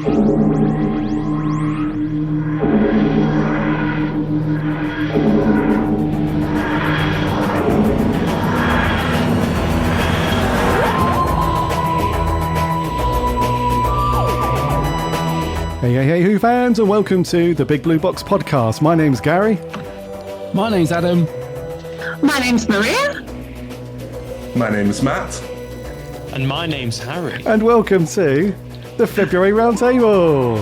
Hey, Who fans, and welcome to the Big Blue Box podcast. My name's Gary. My name's Adam. My name's Maria. My name's Matt. And my name's Harry. And welcome to the February Roundtable.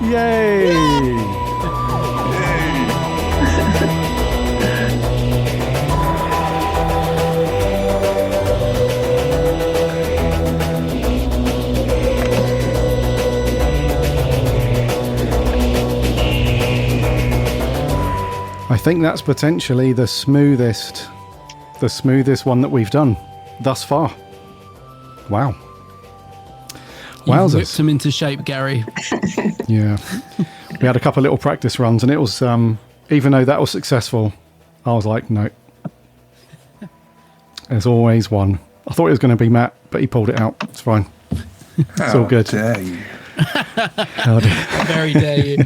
Yay! I think that's potentially the smoothest one that we've done thus far. Wow. You've whipped them into shape, Gary. Yeah. We had a couple of little practice runs, and it was, even though that was successful, I was like, no. There's always one. I thought it was going to be Matt, but he pulled it out. It's fine. It's all good. Dare you. Very dare you.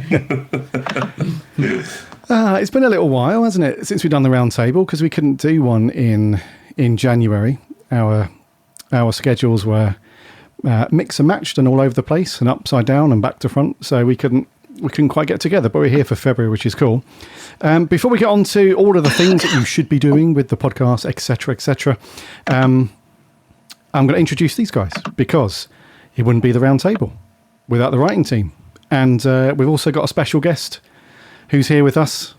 It's been a little while, hasn't it, since we've done the round table, because we couldn't do one in January. Our schedules were mix and matched and all over the place and upside down and back to front, so we couldn't quite get together, but we're here for February, which is cool. Before we get on to all of the things that you should be doing with the podcast, etc., I'm going to introduce these guys, because it wouldn't be the round table without the writing team. And we've also got a special guest who's here with us.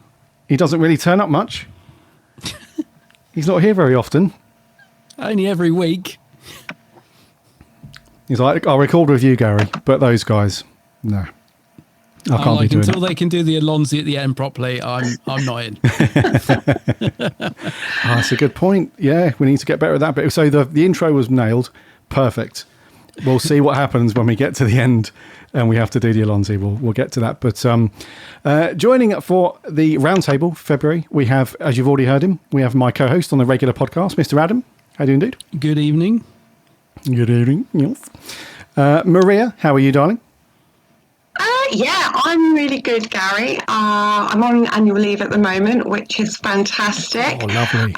He doesn't really turn up much. He's not here very often. Only every week. He's like, I'll record with you, Gary, but those guys, no. I can't be doing until they can do the Aaaaaaaallons-y at the end properly, I'm not in. That's a good point. Yeah, we need to get better at that bit. So the intro was nailed. Perfect. We'll see what happens when we get to the end and we have to do the Aaaaaallons-y. We'll get to that. But joining for the roundtable February, we have, as you've already heard him, we have my co-host on the regular podcast, Mr. Adam. How do you do, dude? Good evening. Good evening. Yes. Maria, how are you, darling? Yeah, I'm really good, Gary. I'm on annual leave at the moment, which is fantastic. Oh, lovely.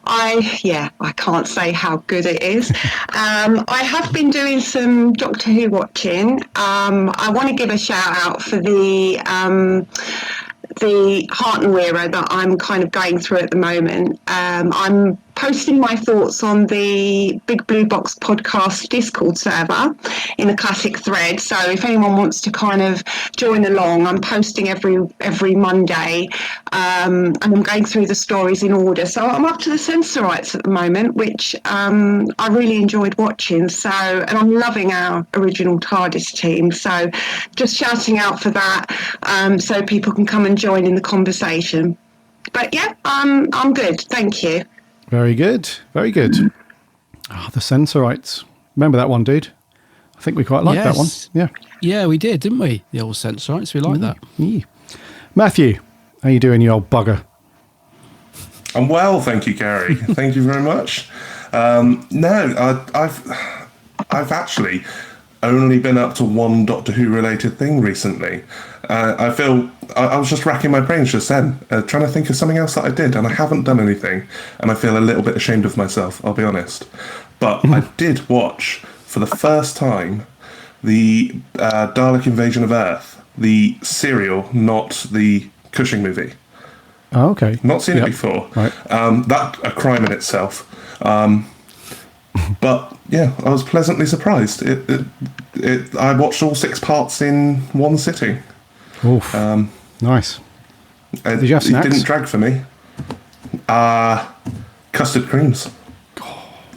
I can't say how good it is. I have been doing some Doctor Who watching. I want to give a shout out for the Heart and Wearer that I'm kind of going through at the moment. I'm posting my thoughts on the Big Blue Box podcast Discord server in the classic thread. So if anyone wants to kind of join along, I'm posting every Monday, and I'm going through the stories in order. So I'm up to the Sensorites at the moment, which I really enjoyed watching. So, and I'm loving our original TARDIS team. So just shouting out for that, so people can come and join in the conversation. But yeah, I'm good. Thank you. Very good. Very good. Oh, the Sensorites. Remember that one, dude? I think we quite liked that one. Yeah. Yeah, we did, didn't we? The old Sensorites. We like that. Yeah. Matthew, how you doing, you old bugger? I'm well, thank you, Gary. Thank you very much. I've actually only been up to one Doctor Who related thing recently. I was just racking my brains just then, trying to think of something else that I did, and I haven't done anything, and I feel a little bit ashamed of myself, I'll be honest. But I did watch, for the first time, the Dalek Invasion of Earth, the serial, not the Cushing movie. Oh, okay. Not seen it before. Right. That's a crime in itself. But yeah, I was pleasantly surprised. I watched all 6 parts in one sitting. Oof. Nice. Did you have snacks? It didn't drag for me. Custard creams.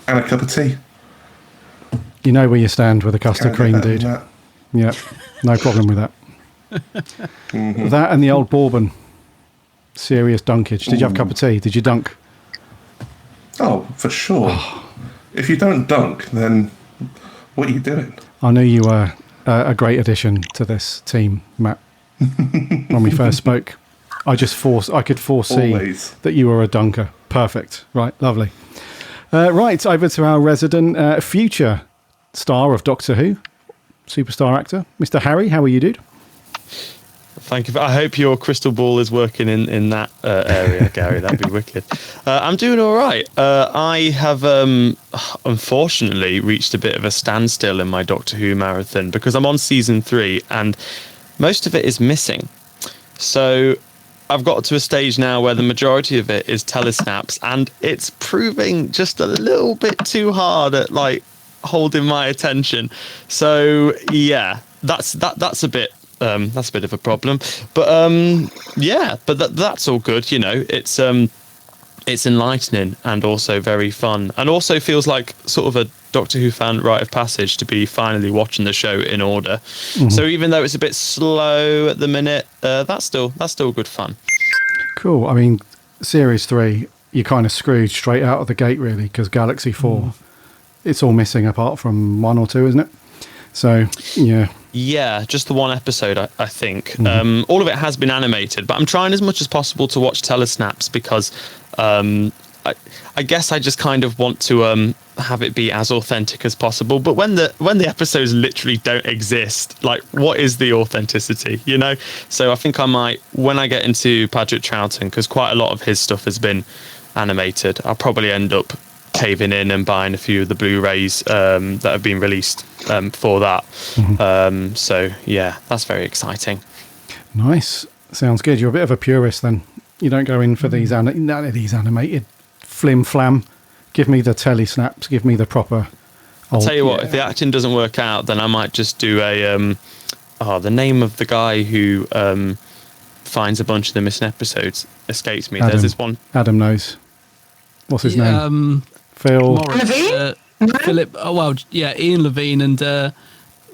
And a cup of tea. You know where you stand with a custard cream, dude. Yeah, no problem with that. Mm-hmm. That and the old bourbon. Serious dunkage. Did you have a cup of tea? Did you dunk? Oh, for sure. If you don't dunk, then what are you doing? I knew you were a great addition to this team, Matt. When we first spoke, I could foresee Always. that you were a dunker. Perfect. Right, lovely. Right, over to our resident future star of Doctor Who, superstar actor. Mr. Harry, how are you, dude? Thank you. I hope your crystal ball is working in that area, Gary. That'd be wicked. I'm doing all right. I have unfortunately reached a bit of a standstill in my Doctor Who marathon because I'm on season 3 and most of it is missing. So I've got to a stage now where the majority of it is telesnaps, and it's proving just a little bit too hard at like holding my attention. So yeah, that's a bit of a problem. But that's all good. You know, it's enlightening and also very fun, and also feels like sort of a Doctor Who fan rite of passage to be finally watching the show in order. So even though it's a bit slow at the minute, that's still good fun. Cool. I mean, Series 3, you're kind of screwed straight out of the gate, really, because Galaxy 4, it's all missing apart from 1 or 2, isn't it? So, yeah. Yeah, just the one episode, I think. All of it has been animated, but I'm trying as much as possible to watch telesnaps because I guess I just kind of want to have it be as authentic as possible. But when the episodes literally don't exist, like, what is the authenticity, you know? So I think I might, when I get into Patrick Troughton, because quite a lot of his stuff has been animated, I'll probably end up caving in and buying a few of the Blu-rays that have been released for that. So yeah, that's very exciting. Nice. Sounds good. You're a bit of a purist then. You don't go in for these none of these animated flim flam. Give me the telly snaps. Give me the proper. I'll tell you what. If the acting doesn't work out, then I might just do a. The name of the guy who finds a bunch of the missing episodes escapes me. Adam. There's this one. Adam knows. What's his name? Phil. Morris, Philip. Oh well, yeah, Ian Levine and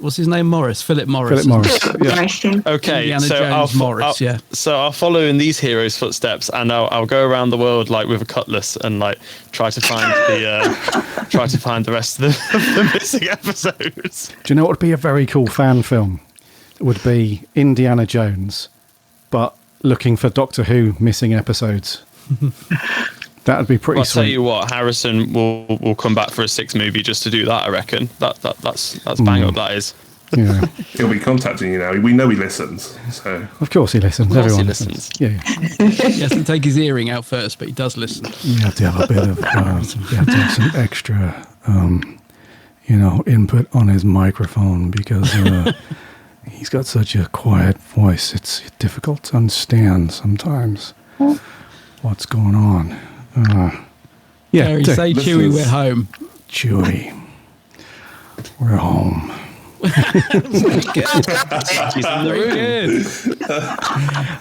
what's his name? Morris. Philip Morris. Philip Morris. Yeah. Okay, Indiana so Jones Morris. Yeah. So I'll follow in these heroes' footsteps, and I'll go around the world like with a cutlass and like try to find the rest of the missing episodes. Do you know what would be a very cool fan film? It would be Indiana Jones, but looking for Doctor Who missing episodes. That would be pretty sweet. I'll tell you what, Harrison will come back for a 6th movie just to do that, I reckon. That's bang up, that is. Yeah. He'll be contacting you now. We know he listens. So of course he listens. Of course Everyone he listens. listens. Yeah. He has to take his earring out first, but he does listen. You have to have a bit of, you have to have some extra, input on his microphone because he's got such a quiet voice. It's difficult to understand sometimes what's going on. Gary, say Chewie, we're home. Chewie, we're home. Very good.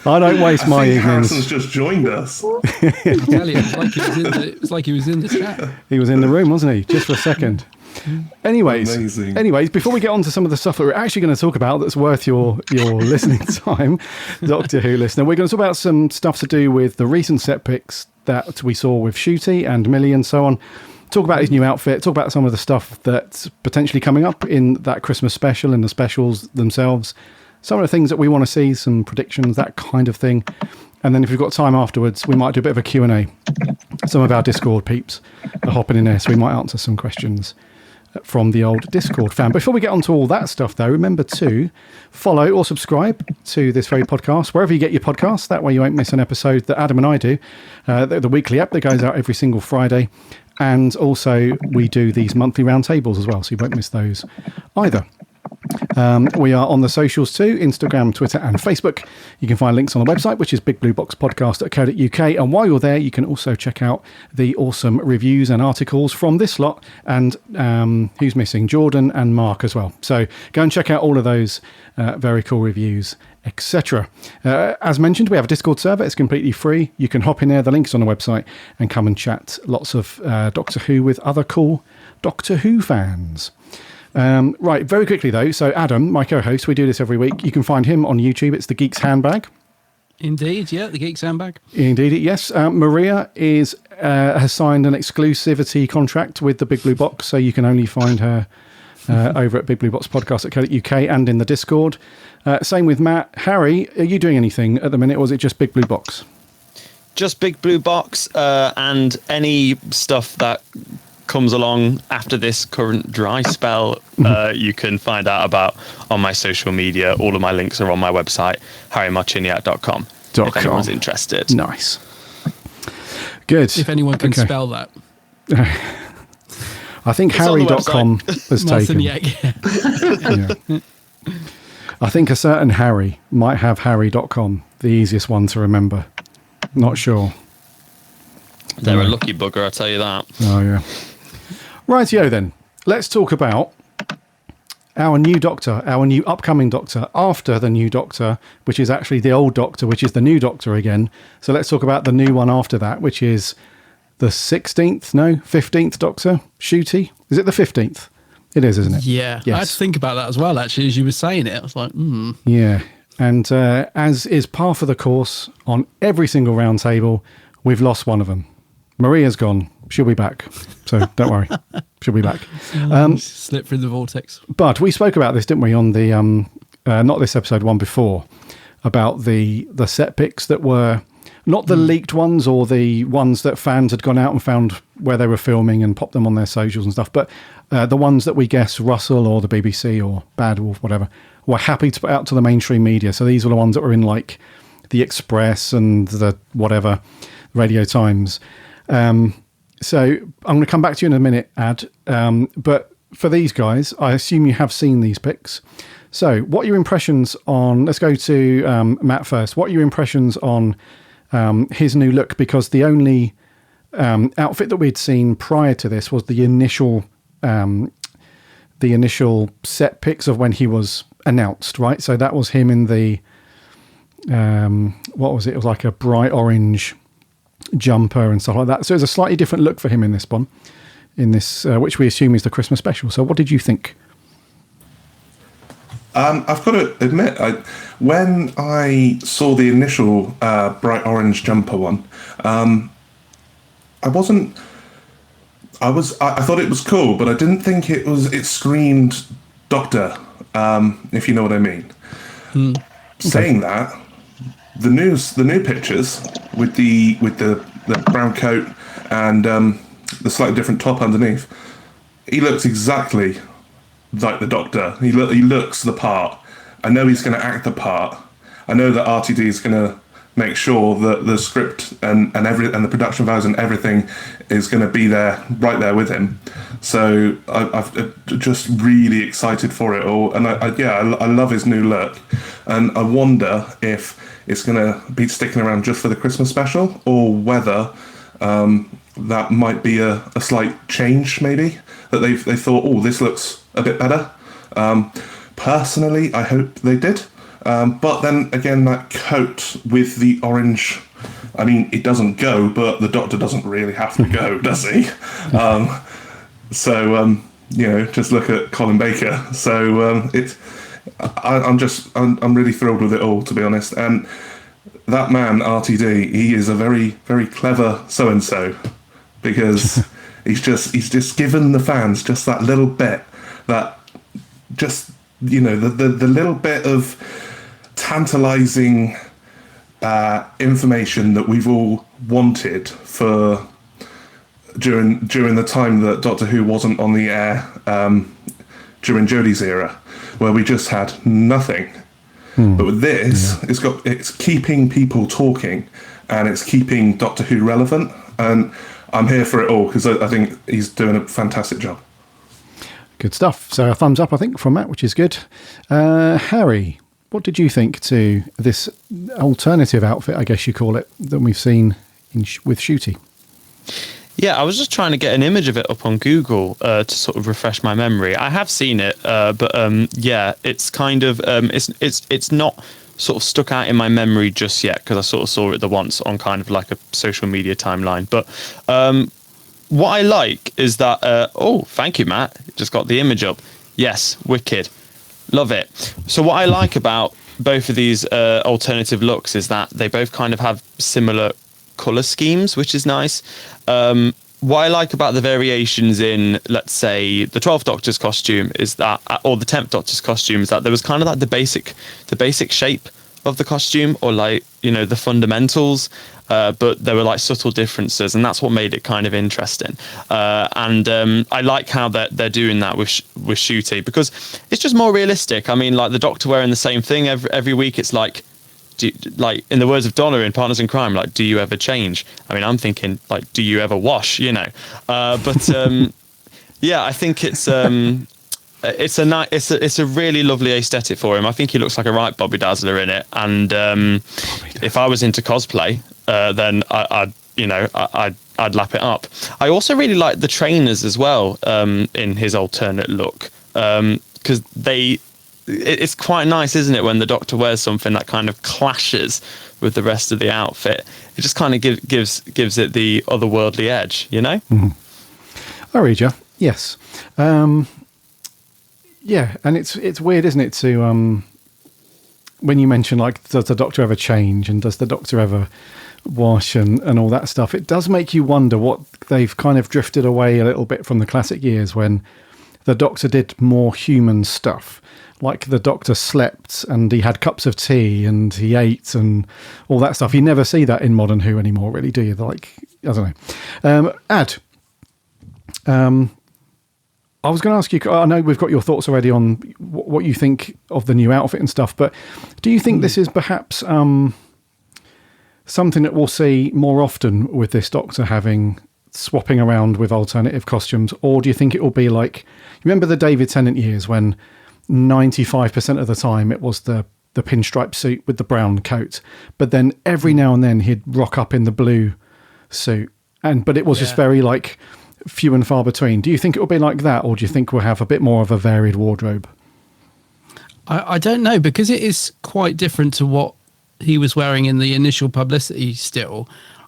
I don't waste my evenings. Harrison's just joined us. I tell you, it's like he was in the chat. He was in the room, wasn't he? Just for a second. Anyways, Amazing. Before we get on to some of the stuff that we're actually going to talk about that's worth your listening time, Doctor Who listener, we're going to talk about some stuff to do with the recent set picks that we saw with Shooty and Millie and so on. Talk about his new outfit, talk about some of the stuff that's potentially coming up in that Christmas special and the specials themselves, some of the things that we want to see, some predictions, that kind of thing. And then if we've got time afterwards, we might do a bit of a Q&A. Some of our Discord peeps are hopping in there, so we might answer some questions from the old Discord fan. Before we get on to all that stuff, though, remember to follow or subscribe to this very podcast, wherever you get your podcasts. That way you won't miss an episode that Adam and I do, the weekly app that goes out every single Friday. And also we do these monthly roundtables as well, so you won't miss those either. We are on the socials too, Instagram, Twitter and Facebook. You can find links on the website, which is bigblueboxpodcast.co.uk. And while you're there, you can also check out the awesome reviews and articles from this lot and who's missing, Jordan and Mark as well. So go and check out all of those very cool reviews, etc. As mentioned, we have a Discord server. It's completely free. You can hop in there. The link's on the website and come and chat lots of Doctor Who with other cool Doctor Who fans. Right, very quickly though. So Adam, my co-host, we do this every week. You can find him on YouTube. It's The Geek's Handbag. Indeed, yeah, The Geek's Handbag. Indeed, yes. Maria has signed an exclusivity contract with the Big Blue Box, so you can only find her over at bigblueboxpodcast.co.uk and in the Discord. Same with Matt. Harry, are you doing anything at the minute, or is it just Big Blue Box? Just Big Blue Box and any stuff that comes along after this current dry spell, you can find out about on my social media. All of my links are on my website, harrymarchiniak.com, if anyone's interested. Nice. Good. If anyone can spell that. I think harry.com has taken. Marciniak, Yeah. I think a certain Harry might have harry.com, the easiest one to remember. Not sure. They're a lucky bugger, I'll tell you that. Oh, yeah. Rightio then. Let's talk about our new Doctor, our new upcoming Doctor, after the new Doctor, which is actually the old Doctor, which is the new Doctor again. So let's talk about the new one after that, which is the 15th Doctor, Ncuti. Is it the 15th? It is, isn't it? Yeah. Yes. I had to think about that as well, actually, as you were saying it. I was like, Yeah. And as is par for the course on every single round table, we've lost one of them. Maria's gone. She'll be back. So don't worry. She'll be back. slip through the vortex. But we spoke about this, didn't we, on the, not this episode, one before, about the set picks that were not the leaked ones or the ones that fans had gone out and found where they were filming and popped them on their socials and stuff, but the ones that we guess Russell or the BBC or Bad Wolf, whatever, were happy to put out to the mainstream media. So these were the ones that were in like the Express and the whatever, Radio Times. So I'm going to come back to you in a minute, Ad. But for these guys, I assume you have seen these picks. So what are your impressions on, let's go to Matt first. What are your impressions on his new look? Because the only outfit that we'd seen prior to this was the initial set pics of when he was announced, right? So that was him in the, what was it? It was like a bright orange jumper and stuff like that. So it's a slightly different look for him in this one, which we assume is the Christmas special. So what did you think? I've got to admit, when I saw the initial bright orange jumper one, I thought it was cool, but I didn't think it screamed Doctor, if you know what I mean. Saying that, the new pictures with the brown coat and the slightly different top underneath, he looks exactly like the Doctor. He looks the part. I know he's going to act the part. I know that RTD is going to make sure that the script and the production values and everything is going to be there, right there with him. So I'm just really excited for it all, and I love his new look, and I wonder if it's going to be sticking around just for the Christmas special, or whether that might be a slight change, maybe that they thought, oh, this looks a bit better. Personally, I hope they did. But then again, that coat with the orange, I mean, it doesn't go, but the Doctor doesn't really have to go, does he? Just look at Colin Baker. So I'm really thrilled with it all, to be honest. And that man, RTD, he is a very, very clever so-and-so, because he's just given the fans just that little bit, that just, the little bit of tantalizing information that we've all wanted for during the time that Doctor Who wasn't on the air, during Jodie's era, where we just had nothing. But with this, it's keeping people talking, and it's keeping Doctor Who relevant, and I'm here for it all, because I think he's doing a fantastic job. Good stuff. So a thumbs up, I think, from Matt, which is good. Harry, what did you think to this alternative outfit, I guess you call it, that we've seen with Ncuti? Yeah, I was just trying to get an image of it up on Google to sort of refresh my memory. I have seen it, but it's kind of it's not sort of stuck out in my memory just yet, because I sort of saw it the once on kind of like a social media timeline. But what I like is that thank you, Matt, just got the image up. Yes, wicked, love it. So what I like about both of these alternative looks is that they both kind of have similar color schemes, which is nice. What I like about the variations in, let's say, the 12th Doctor's costume is that, or the 10th Doctor's costume, is that there was kind of like the basic shape of the costume or like, you know, the fundamentals, but there were like subtle differences, and that's what made it kind of interesting. And I like how they're doing that with Shooty, because it's just more realistic. I mean, like the Doctor wearing the same thing every week. It's like, like in the words of Donna in Partners in Crime, like, do you ever change? I mean, I'm thinking like, do you ever wash? You know, but yeah, I think it's a really lovely aesthetic for him. I think he looks like a right Bobby Dazzler in it. And if I was into cosplay, then I'd lap it up. I also really like the trainers as well in his alternate look, because it's quite nice, isn't it, when the Doctor wears something that kind of clashes with the rest of the outfit. It just kind of gives it the otherworldly edge, you know? Mm-hmm. I read you. Yes. Yeah, and it's weird, isn't it, to when you mention, like, does the Doctor ever change and does the Doctor ever wash and all that stuff, it does make you wonder what they've kind of drifted away a little bit from the classic years when the Doctor did more human stuff. Like the Doctor slept and he had cups of tea and he ate and all that stuff. You never see that in Modern Who anymore, really, do you? Like, I don't know. Ad, I was going to ask you, I know we've got your thoughts already on what you think of the new outfit and stuff, but do you think this is perhaps something that we'll see more often with this Doctor swapping around with alternative costumes? Or do you think it will be like, you remember the David Tennant years when 95% of the time it was the pinstripe suit with the brown coat, but then every now and then he'd rock up in the blue suit, but it was just very like few and far between. Do you think it will be like that, or do you think we'll have a bit more of a varied wardrobe? I don't know, because it is quite different to what he was wearing in the initial publicity still.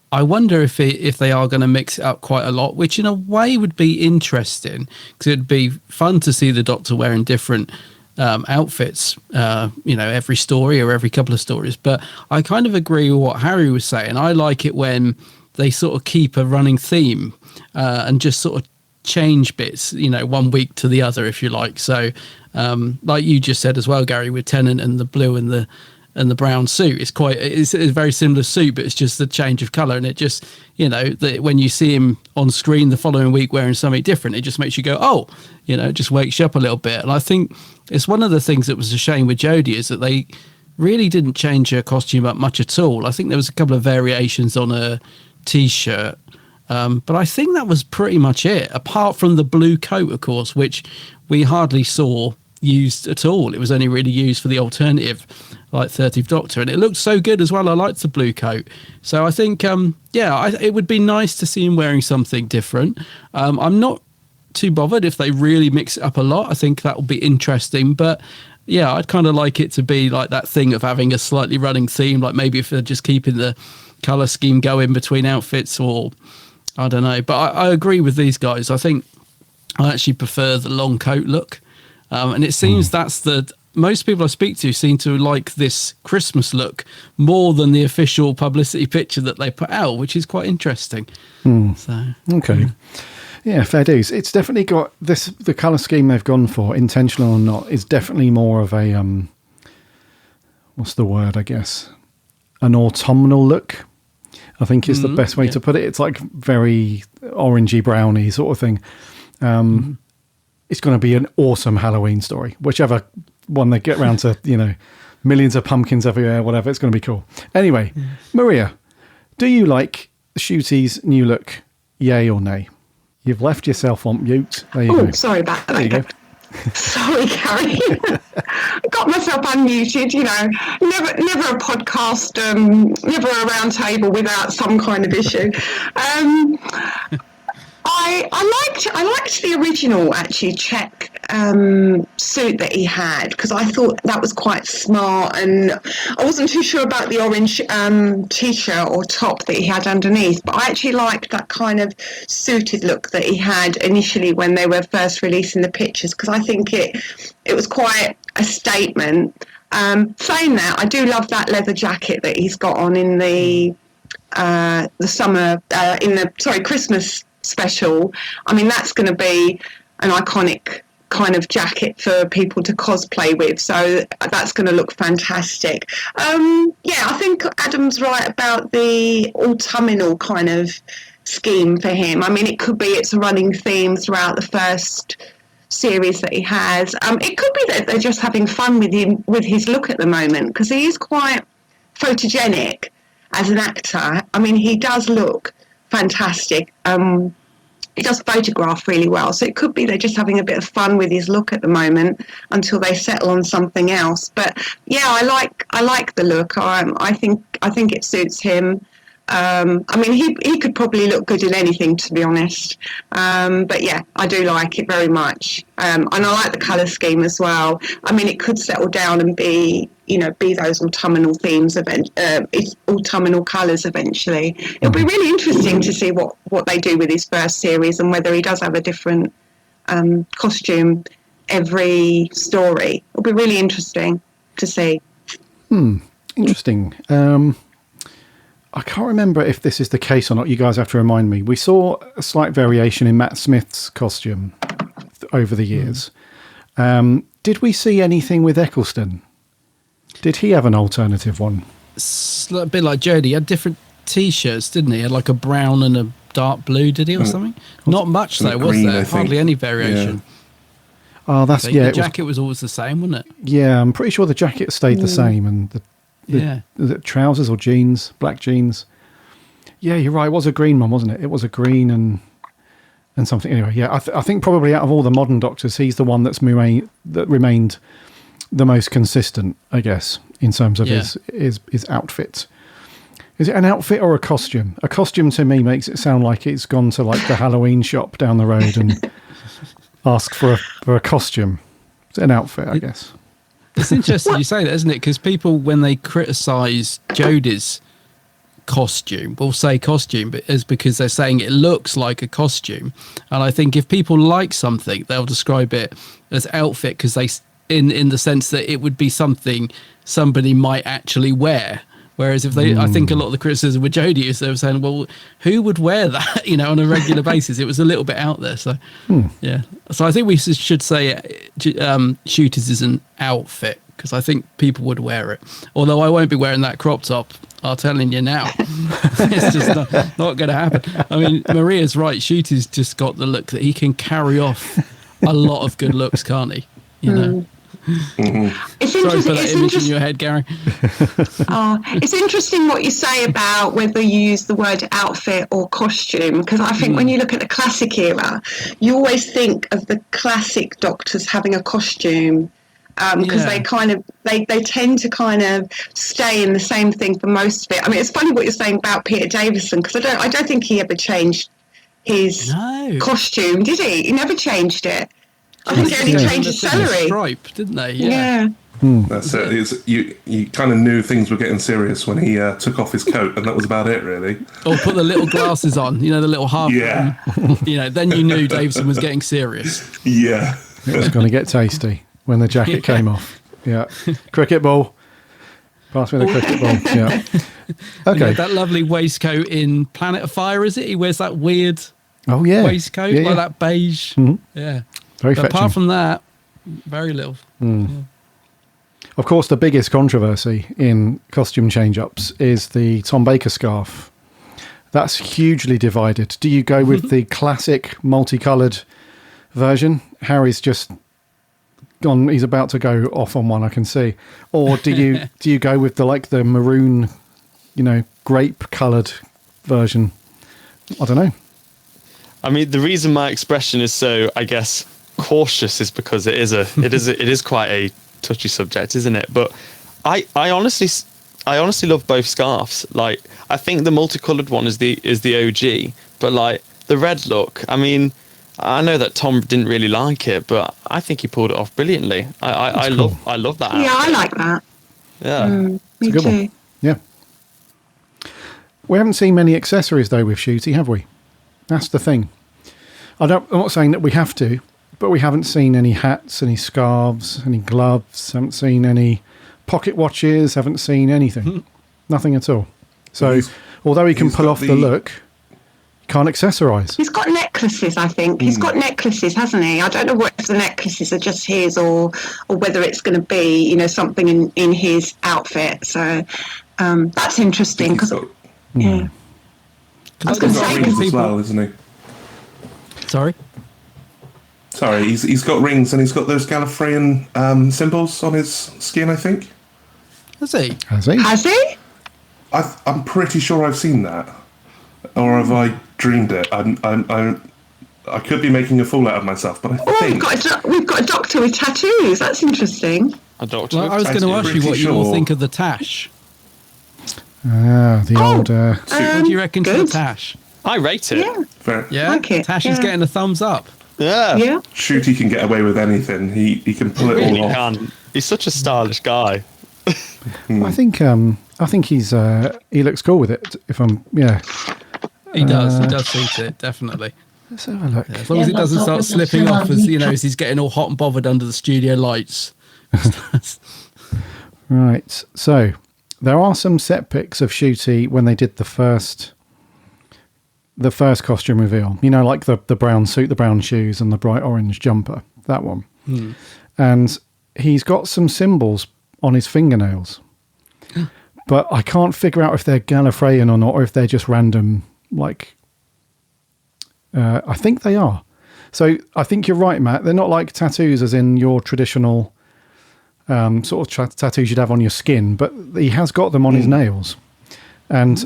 I wonder if they are going to mix it up quite a lot, which in a way would be interesting, because it'd be fun to see the Doctor wearing different outfits, every story or every couple of stories. But I kind of agree with what Harry was saying. I like it when they sort of keep a running theme and just sort of change bits, one week to the other, if you like. So like you just said as well, Gary, with Tennant and the blue and the brown suit, it's a very similar suit, but it's just the change of colour, and it just, when you see him on screen the following week wearing something different, it just makes you go, oh, it just wakes you up a little bit. And I think it's one of the things that was a shame with Jodie, is that they really didn't change her costume up much at all. I think there was a couple of variations on her t-shirt, but I think that was pretty much it, apart from the blue coat, of course, which we hardly saw used at all. It was only really used for the alternative, like 30th Doctor, and it looked so good as well. I liked the blue coat. So I think it would be nice to see him wearing something different. I'm not too bothered if they really mix it up a lot. I think that will be interesting, but yeah, I'd kind of like it to be like that thing of having a slightly running theme, like maybe if they're just keeping the colour scheme going between outfits, or I don't know. But I agree with these guys. I think I actually prefer the long coat look. And it seems most people I speak to seem to like this Christmas look more than the official publicity picture that they put out, which is quite interesting. So, okay. Yeah, fair dues. It's definitely got the colour scheme they've gone for, intentional or not, is definitely more of a, what's the word, I guess? An autumnal look, I think is the best way to put it. It's like very orangey, browny sort of thing. It's going to be an awesome Halloween story, whichever one they get around to, millions of pumpkins everywhere, whatever. It's going to be cool. Anyway, Maria, do you like Shooty's new look, yay or nay? You've left yourself on mute. There you go. Sorry about that. There you go. Sorry, Gary. I got myself unmuted. Never a podcast, never a round table without some kind of issue. I liked the original actually check suit that he had, because I thought that was quite smart, and I wasn't too sure about the orange t-shirt or top that he had underneath, but I actually liked that kind of suited look that he had initially when they were first releasing the pictures, because I think it was quite a statement. Saying that, I do love that leather jacket that he's got on in the Christmas special. I mean, that's going to be an iconic kind of jacket for people to cosplay with. So that's going to look fantastic. I think Adam's right about the autumnal kind of scheme for him. I mean, it could be it's a running theme throughout the first series that he has. It could be that they're just having fun with him, with his look at the moment, because he is quite photogenic as an actor. I mean, he does look fantastic. He does photograph really well, so it could be they're just having a bit of fun with his look at the moment until they settle on something else. But yeah, I like the look. I think it suits him. I mean, he could probably look good in anything, to be honest. But yeah, I do like it very much, and I like the colour scheme as well. I mean, it could settle down and be those autumnal themes, autumnal colours eventually. It'll be really interesting to see what they do with his first series and whether he does have a different costume every story. It'll be really interesting to see. Interesting. I can't remember if this is the case or not. You guys have to remind me. We saw a slight variation in Matt Smith's costume over the years. Did we see anything with Eccleston? Did he have an alternative one? It's a bit like Jodie. He had different T-shirts, didn't he? He had like a brown and a dark blue, did he, or something? Not much, though, was there? Hardly any variation. Yeah. Oh, the jacket was always the same, wasn't it? Yeah, I'm pretty sure the jacket stayed the same, and the trousers or jeans, black jeans. Yeah, you're right. It was a green one, wasn't it? It was a green and something. Anyway, yeah, I think probably out of all the modern Doctors, he's the one that remained the most consistent, I guess, in terms of his outfit. Is it an outfit or a costume? A costume to me makes it sound like it's gone to like the Halloween shop down the road and asked for a costume. It's an outfit, I guess. It's interesting you say that, isn't it? Because people, when they criticise Jodie's costume, will say costume, but it's because they're saying it looks like a costume. And I think if people like something, they'll describe it as outfit because they, in the sense that it would be something somebody might actually wear. Whereas if they, I think a lot of the criticism with Jodie is they were saying, well, who would wear that, on a regular basis? It was a little bit out there. So, yeah. So I think we should say Shooters is an outfit because I think people would wear it. Although I won't be wearing that crop top, I'm telling you now. It's just not going to happen. I mean, Maria's right. Shooters just got the look that he can carry off a lot of good looks, can't he? It's Sorry for that image in your head, Gary. It's interesting what you say about whether you use the word outfit or costume, because I think when you look at the classic era, you always think of the classic Doctors having a costume because they tend to kind of stay in the same thing for most of it. I mean, it's funny what you're saying about Peter Davison because I don't think he ever changed his costume, did he? He never changed it. I think they only changed his salary. Stripe, didn't they? Yeah. That's it. You kind of knew things were getting serious when he took off his coat, and that was about it, really. Or put the little glasses on, the little half. Yeah. Then you knew Davison was getting serious. Yeah. It was going to get tasty when the jacket came off. Yeah. Cricket ball. Pass me the cricket ball. Yeah. Okay. That lovely waistcoat in Planet of Fire, is it? He wears that weird waistcoat, like that beige. Mm-hmm. Yeah. Very but fetching. apart from that, very little. Yeah. Of course, the biggest controversy in costume change-ups is the Tom Baker scarf. That's hugely divided. Do you go with the classic multicoloured version? Harry's just gone. He's about to go off on one, I can see. Or do you go with the maroon, grape-coloured version? I don't know. I mean, the reason my expression is so, I guess, cautious is because it is quite a touchy subject, isn't it? But I honestly love both scarves. Like, I think the multicolored one is the OG, but like the red look, I mean, I know that Tom didn't really like it, but I think he pulled it off brilliantly. I love that. Yeah, I like that. Yeah, me good too. One. Yeah. We haven't seen many accessories though with Shooty, have we? That's the thing. I'm not saying that we have to, but we haven't seen any hats, any scarves, any gloves, haven't seen any pocket watches, haven't seen anything. Nothing at all. So, although he can pull off the look, can't accessorize. He's got necklaces, I think. He's got necklaces, hasn't he? I don't know if the necklaces are just his or whether it's going to be, something in his outfit. So that's interesting. Because yeah. I was going to say, rings as well, isn't he? Sorry? Sorry, he's got rings and he's got those Gallifreyan symbols on his skin, I think. Has he? Has he? I'm pretty sure I've seen that. Or have I dreamed it? I could be making a fool out of myself, but I think... we've got a doctor with tattoos. That's interesting. A doctor. Well, I was going to ask you what you all think of the tash. The old... What do you reckon to the good. tash? I rate it. Yeah. Yeah, Like it, Tash is yeah. getting a thumbs up. Yeah. Shooty can get away with anything. He can pull it Really all off. can. He's such a stylish guy. I think he's he looks cool with it. If I'm He does. He does suit it, definitely. let's have a look. As long as it doesn't start slipping off as he's getting all hot and bothered under the studio lights. Right, so there are some set pics of Shooty when they did the first costume reveal. Like the brown suit, the brown shoes, and the bright orange jumper. That one. And he's got some symbols on his fingernails. But I can't figure out if they're Gallifreyan or not, or if they're just random, I think they are. So I think you're right, Matt. They're not like tattoos as in your traditional sort of tattoos you'd have on your skin, but he has got them on his nails. And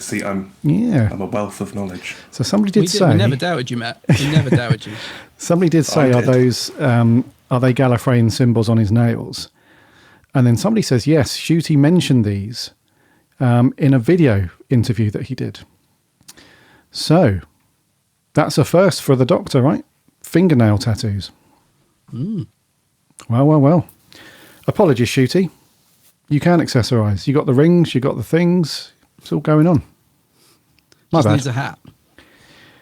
See, I'm a wealth of knowledge. so somebody did say... We never doubted you, Matt. We never doubted you. Somebody did say, are they Gallifreyan symbols on his nails? And then somebody says, yes, Shooty mentioned these in a video interview that he did. So that's a first for the Doctor, right? Fingernail tattoos. Well. Apologies, Shooty. You can accessorise. You got the rings, you got the things. It's all going on. My Just bad. needs a hat.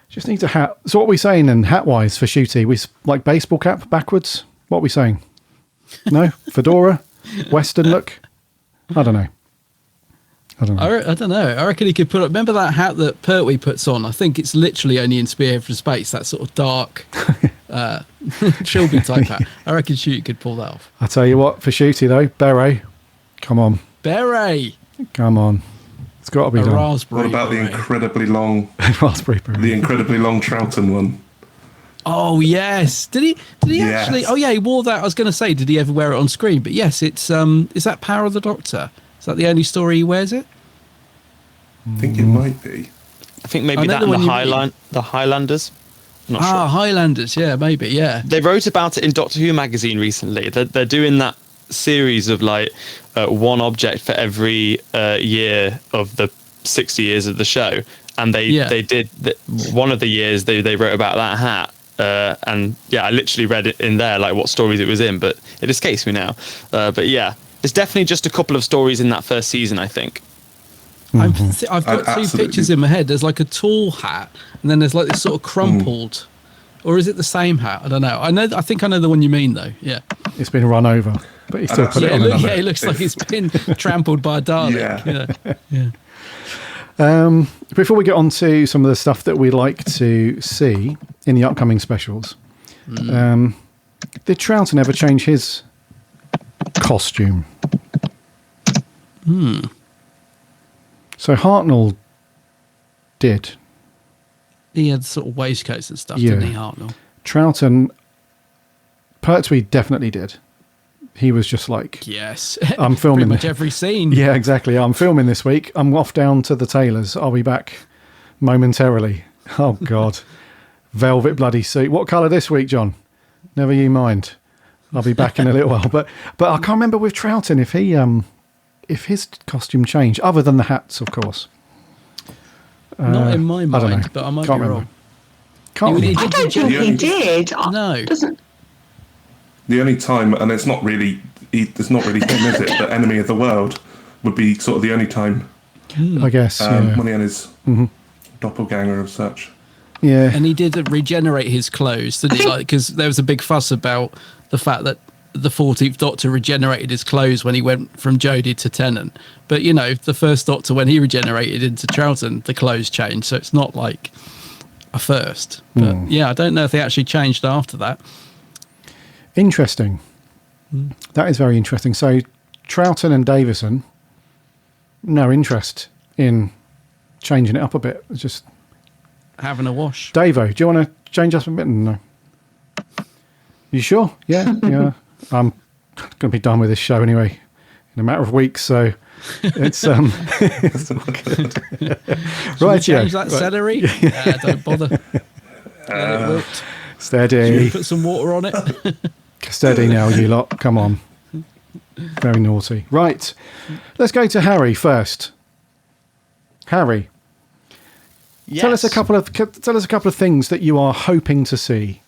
Just needs a hat. So what are we saying then, hat-wise for Shooty? We like baseball cap backwards? What are we saying? No? Fedora? Western look? I don't know. I don't know. I reckon he could put up... Remember that hat that Pertwee puts on? I think it's literally only in Spearhead from Space, that sort of dark Trilby type hat. I reckon Shooty could pull that off. I'll tell you what, for Shooty though, beret. Come on. Beret! Come on. It's got to be A done. raspberry What about the beret. incredibly long, Raspberry beret. the incredibly long Troughton one? Oh, yes. Did he Yes. actually... Oh, yeah, he wore that. I was going to say, did he ever wear it on screen? But yes, it's... is that Power of the Doctor? Is that the only story he wears it? I think it might be. I think maybe I know that the and one you mean. the Highlanders. I'm not sure. Highlanders. Yeah, maybe, yeah. They wrote about it in Doctor Who magazine recently. They're doing that series of one object for every year of the 60 years of the show, and they did one of the years they wrote about that hat. And yeah, I literally read it in there, what stories it was in, but it escapes me now. But yeah, there's definitely just a couple of stories in that first season, I think. I've got two Absolutely. pictures in my head. There's a tall hat, and then there's this sort of crumpled, or is it the same hat? I don't know. I think I know the one you mean though. Yeah. It's been run over, but he still put it Yeah, on another. it looks like it's been trampled by a Dalek. Yeah. Before we get on to some of the stuff that we like to see in the upcoming specials, did Troughton ever change his costume? So Hartnell did. He had sort of waistcoats and stuff, Yeah. didn't he, Hartnell? Troughton, Pertwee definitely did. He was just like, Yes. I'm filming Pretty much it. every scene. Yeah, exactly. I'm filming this week. I'm off down to the tailor's. I'll be back momentarily. Oh, God. Velvet bloody suit. What colour this week, John? Never you mind. I'll be back in a little while. But I can't remember with Troughton if his costume changed, other than the hats, of course. Not in my I don't know. mind, but I might Can't be remember. wrong. Can't He remember. I don't think he did. No. Doesn't. The only time, and it's not really him, is it? The Enemy of the World would be sort of the only time I guess. Yeah. when he had his doppelganger of such. Yeah. And he did regenerate his clothes, didn't he? Because there was a big fuss about the fact that the 14th Doctor regenerated his clothes when he went from Jodie to Tennant. But, you know, the first Doctor, when he regenerated into Troughton, the clothes changed. So it's not like a first. But yeah, I don't know if they actually changed after that. Interesting. That is very interesting. So Troughton and Davison, no interest in changing it up a bit. It's just Having a wash. Davo, do you want to change us a bit? No. You sure? Yeah, yeah. I'm going to be done with this show anyway in a matter of weeks, so it's right. Change that celery. Don't bother. Let it wilt. Steady. Put some water on it. Steady now, you lot. Come on. Very naughty. Right. Let's go to Harry first. Harry, Yes. tell us a couple of things that you are hoping to see,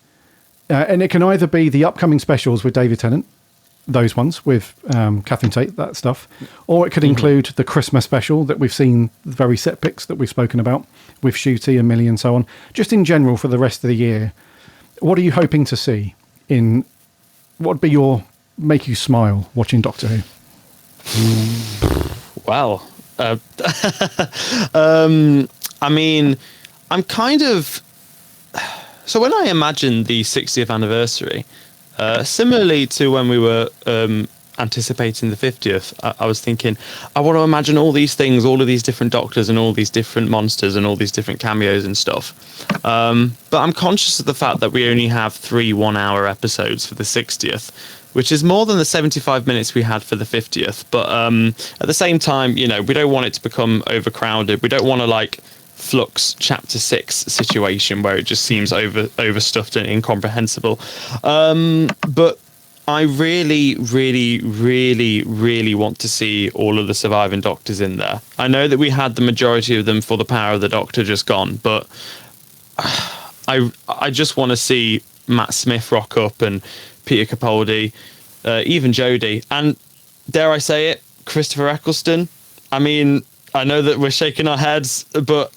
and it can either be the upcoming specials with David Tennant, those ones with Catherine Tate, that stuff, or it could include the Christmas special that we've seen, the very set pics that we've spoken about with Shooty and Millie and so on. Just in general for the rest of the year, what are you hoping to see in? What would be make you smile watching Doctor Who? Well, I mean, I'm kind of... So when I imagine the 60th anniversary, similarly to when we were anticipating the 50th, I was thinking, I want to imagine all these things, all of these different Doctors and all these different monsters and all these different cameos and stuff. But I'm conscious of the fact that we only have 3 one-hour episodes for the 60th, which is more than the 75 minutes we had for the 50th. But at the same time, you know, we don't want it to become overcrowded. We don't want to, like, Flux Chapter 6 situation where it just seems overstuffed and incomprehensible. But I really, really, really, really want to see all of the surviving Doctors in there. I know that we had the majority of them for the Power of the Doctor just gone, but I just want to see Matt Smith rock up and Peter Capaldi, even Jodie, and dare I say it, Christopher Eccleston. I mean, I know that we're shaking our heads, but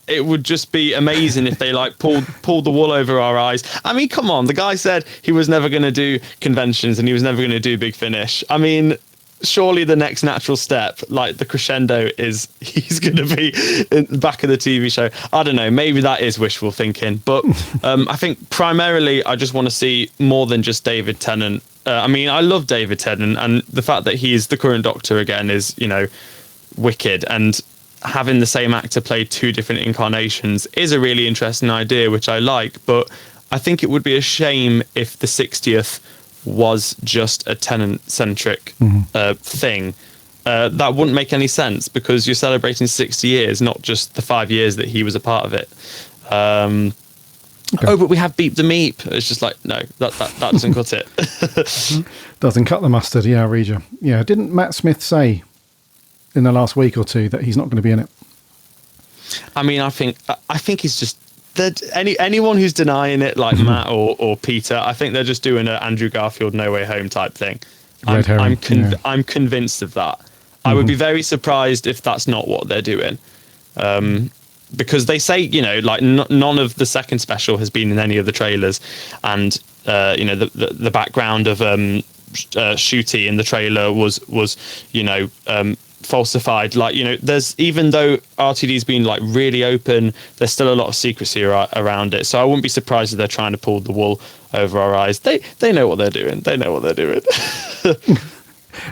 it would just be amazing if they like pulled the wool over our eyes. I mean, come on, the guy said he was never going to do conventions and he was never going to do Big Finish. I mean, surely the next natural step, like the crescendo, is he's going to be in the back of the TV show. I don't know, maybe that is wishful thinking, but I think primarily I just want to see more than just David Tennant. I mean, I love David Tennant, and the fact that he is the current Doctor again is, you know, wicked. And having the same actor play 2 different incarnations is a really interesting idea, which I like, but I think it would be a shame if the 60th was just a Tennant-centric thing. That wouldn't make any sense, because you're celebrating 60 years, not just the 5 years that he was a part of it. Okay. Oh, but we have Beep the Meep. It's just like, no, that doesn't cut it. Doesn't cut the mustard, yeah, I read you. Yeah, didn't Matt Smith say in the last week or two that he's not going to be in it? I mean, I think he's just... anyone who's denying it, like Matt or Peter, I think they're just doing an Andrew Garfield No Way Home type thing. I'm convinced of that. I would be very surprised if that's not what they're doing, because they say, you know, like none of the second special has been in any of the trailers, and you know, the background of Shooty in the trailer was you know, falsified. Like, you know, there's, even though RTD's been like really open, there's still a lot of secrecy around it. So I wouldn't be surprised if they're trying to pull the wool over our eyes. They know what they're doing. They know what they're doing.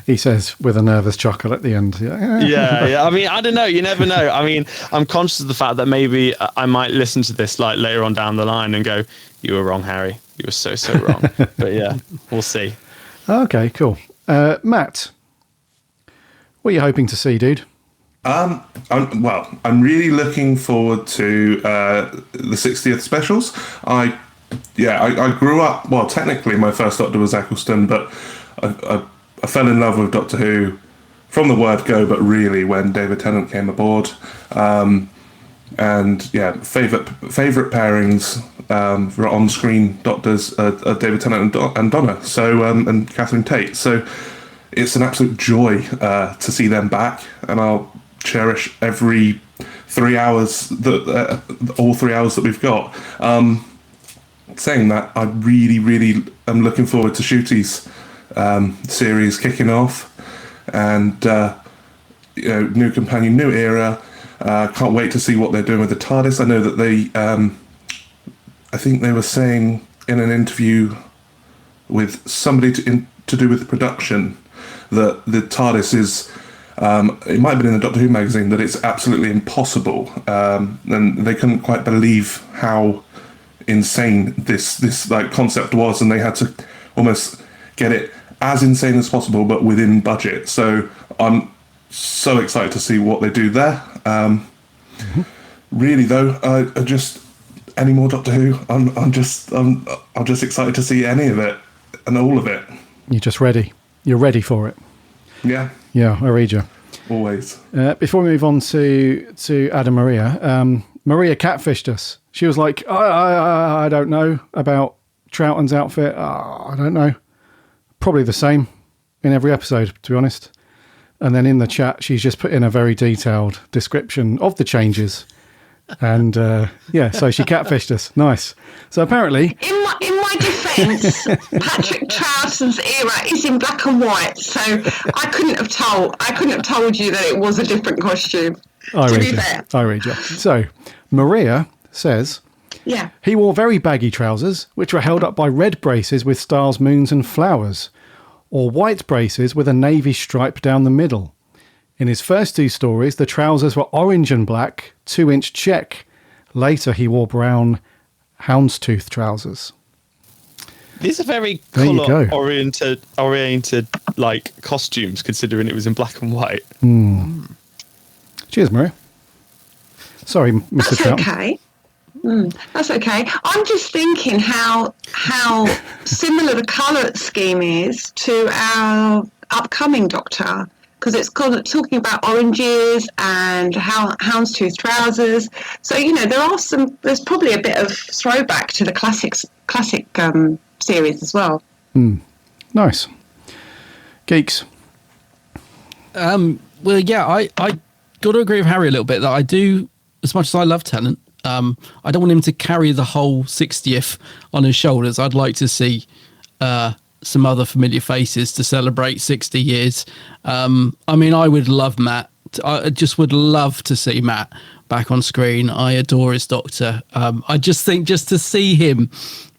He says with a nervous chuckle at the end. Yeah. I mean, I don't know. You never know. I mean, I'm conscious of the fact that maybe I might listen to this like later on down the line and go, "You were wrong, Harry. You were so wrong." But yeah, we'll see. Okay, cool. Matt, what are you hoping to see, dude? I'm really looking forward to the 60th specials. I grew up, well, technically my first Doctor was Eccleston, but I fell in love with Doctor Who from the word go, but really when David Tennant came aboard. And yeah, favourite pairings for on-screen Doctors are David Tennant and Donna, so and Catherine Tate. So it's an absolute joy to see them back, and I'll cherish every 3 hours all 3 hours that we've got. Saying that, I really, really am looking forward to Shooty's series kicking off, and new companion, new era. Can't wait to see what they're doing with the TARDIS. I know that they, I think they were saying in an interview with somebody to do with production that the TARDIS is, it might have been in the Doctor Who magazine, that it's absolutely impossible, and they couldn't quite believe how insane this like concept was, and they had to almost get it as insane as possible but within budget. So I'm so excited to see what they do there. Really though, I just any more Doctor Who, I'm just excited to see any of it and all of it. You're just ready. You're ready for it. Yeah, I read you. Always. Before we move on to Adam Maria, Maria catfished us. She was like, I don't know about Troughton's outfit. I don't know. Probably the same in every episode, to be honest. And then in the chat, she's just put in a very detailed description of the changes. And so she catfished us. Nice. So apparently... In my defence, Patrick Troughton's era is in black and white, so I couldn't have told you that it was a different costume. I read you. So Maria says, yeah, he wore very baggy trousers, which were held up by red braces with stars, moons and flowers, or white braces with a navy stripe down the middle. In his first two stories, the trousers were orange and black, 2-inch check. Later, he wore brown houndstooth trousers. These are very colour-oriented, like, costumes, considering it was in black and white. Cheers, Maria. Sorry, Mr. Troughton. Okay. That's okay. I'm just thinking how similar the colour scheme is to our upcoming Doctor, because it's talking about oranges and houndstooth trousers. So there's probably a bit of throwback to the classic series as well. Nice. Geeks. Well, yeah, I got to agree with Harry a little bit that I do, as much as I love Tennant, I don't want him to carry the whole 60th on his shoulders. I'd like to see some other familiar faces to celebrate 60 years. I mean, I would love Matt. I just would love to see Matt back on screen. I adore his Doctor. I just think just to see him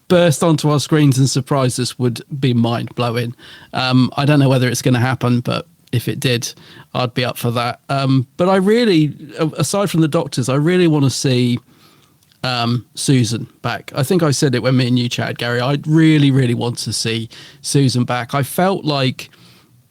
burst onto our screens and surprise us would be mind-blowing. I don't know whether it's going to happen, but if it did, I'd be up for that. But I really, aside from the Doctors, I really want to see Susan back. I think I said it when me and you chatted, Gary. I really, really want to see Susan back. I felt like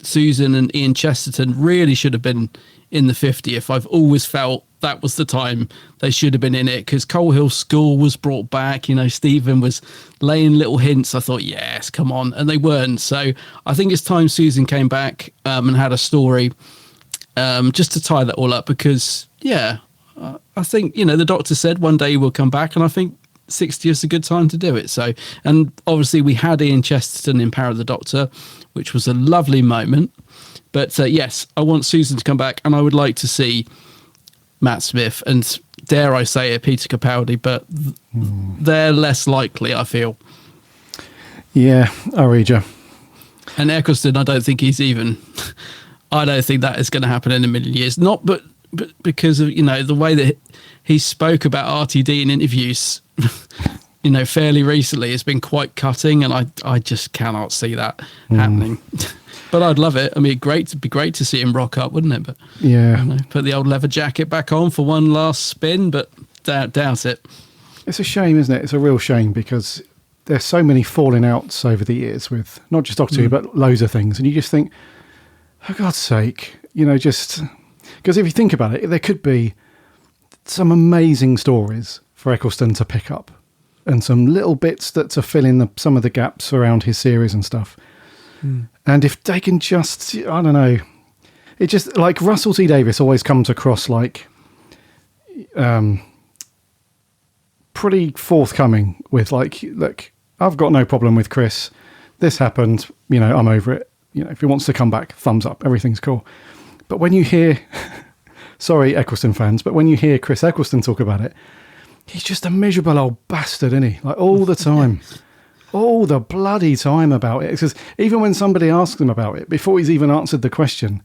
Susan and Ian Chesterton really should have been in the 50th. I've always felt that was the time they should have been in it, because Coal Hill School was brought back. Stephen was laying little hints. I thought, yes, come on. And they weren't. So I think it's time Susan came back and had a story just to tie that all up, because, I think, the Doctor said one day he will come back, and I think 60 is a good time to do it. So, and obviously we had Ian Chesterton in Power of the Doctor, which was a lovely moment. But yes, I want Susan to come back, and I would like to see Matt Smith and, dare I say it, Peter Capaldi, but they're less likely, I feel. Yeah, I read you. And Eccleston, I don't think he's even... I don't think that is going to happen in a million years. Not, but because of, the way that he spoke about RTD in interviews, fairly recently, has been quite cutting, and I just cannot see that happening. But I'd love it. I mean, it'd be great to see him rock up, wouldn't it? But yeah, put the old leather jacket back on for one last spin, but doubt it. It's a shame, isn't it? It's a real shame, because there's so many falling outs over the years with not just Doctor Who, but loads of things. And you just think, for God's sake, just... Because if you think about it, there could be some amazing stories for Eccleston to pick up, and some little bits to fill in some of the gaps around his series and stuff. And if they can just, I don't know, it just, like, Russell T Davies always comes across like pretty forthcoming with, like, look, I've got no problem with Chris. This happened, I'm over it. If he wants to come back, thumbs up, everything's cool. But when you hear, sorry, Eccleston fans, but when you hear Chris Eccleston talk about it, he's just a miserable old bastard, isn't he? Like, all the time. all the bloody time about it. Because even when somebody asks him about it, before he's even answered the question,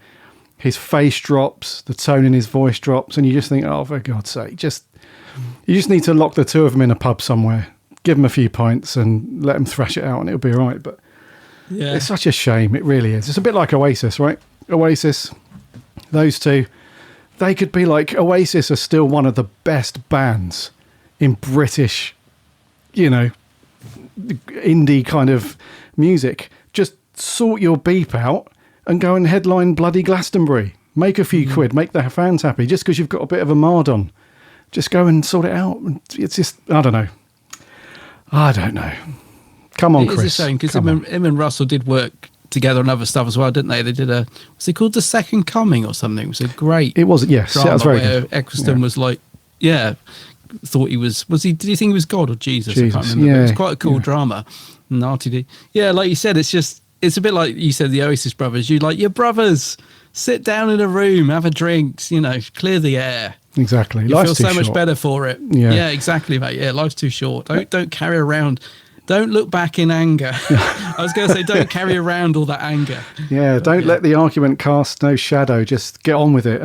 his face drops, the tone in his voice drops, and you just think, oh, for God's sake, you just need to lock the two of them in a pub somewhere, give them a few pints and let them thrash it out and it'll be all right. But Yeah. it's such a shame. It really is. It's a bit like Oasis, right? Oasis, those two, they could be like, Oasis are still one of the best bands in British, indie kind of music. Just sort your beep out and go and headline bloody Glastonbury. Make a few quid, make their fans happy. Just because you've got a bit of a mard on, just go and sort it out. It's just, I don't know. Come on, Chris. It's a shame because him and Russell did work together on other stuff as well, didn't they? They did was it called The Second Coming or something? It was a great It was, yes. drama That was very where good. Eccleston was like, thought he was he, did he think he was God or Jesus? I Jesus, can't remember. But it was yeah, quite a cool yeah. drama. And RTD. Yeah, like you said, it's a bit like you said, the Oasis brothers. You're brothers. Sit down in a room, have a drink, clear the air. Exactly. You Life's feel so too much short. better for it. Yeah. Yeah, exactly, mate. Yeah, life's too short. Don't carry around. Don't look back in anger. I was going to say, don't carry around all that anger. Yeah, don't let the argument cast no shadow. Just get on with it.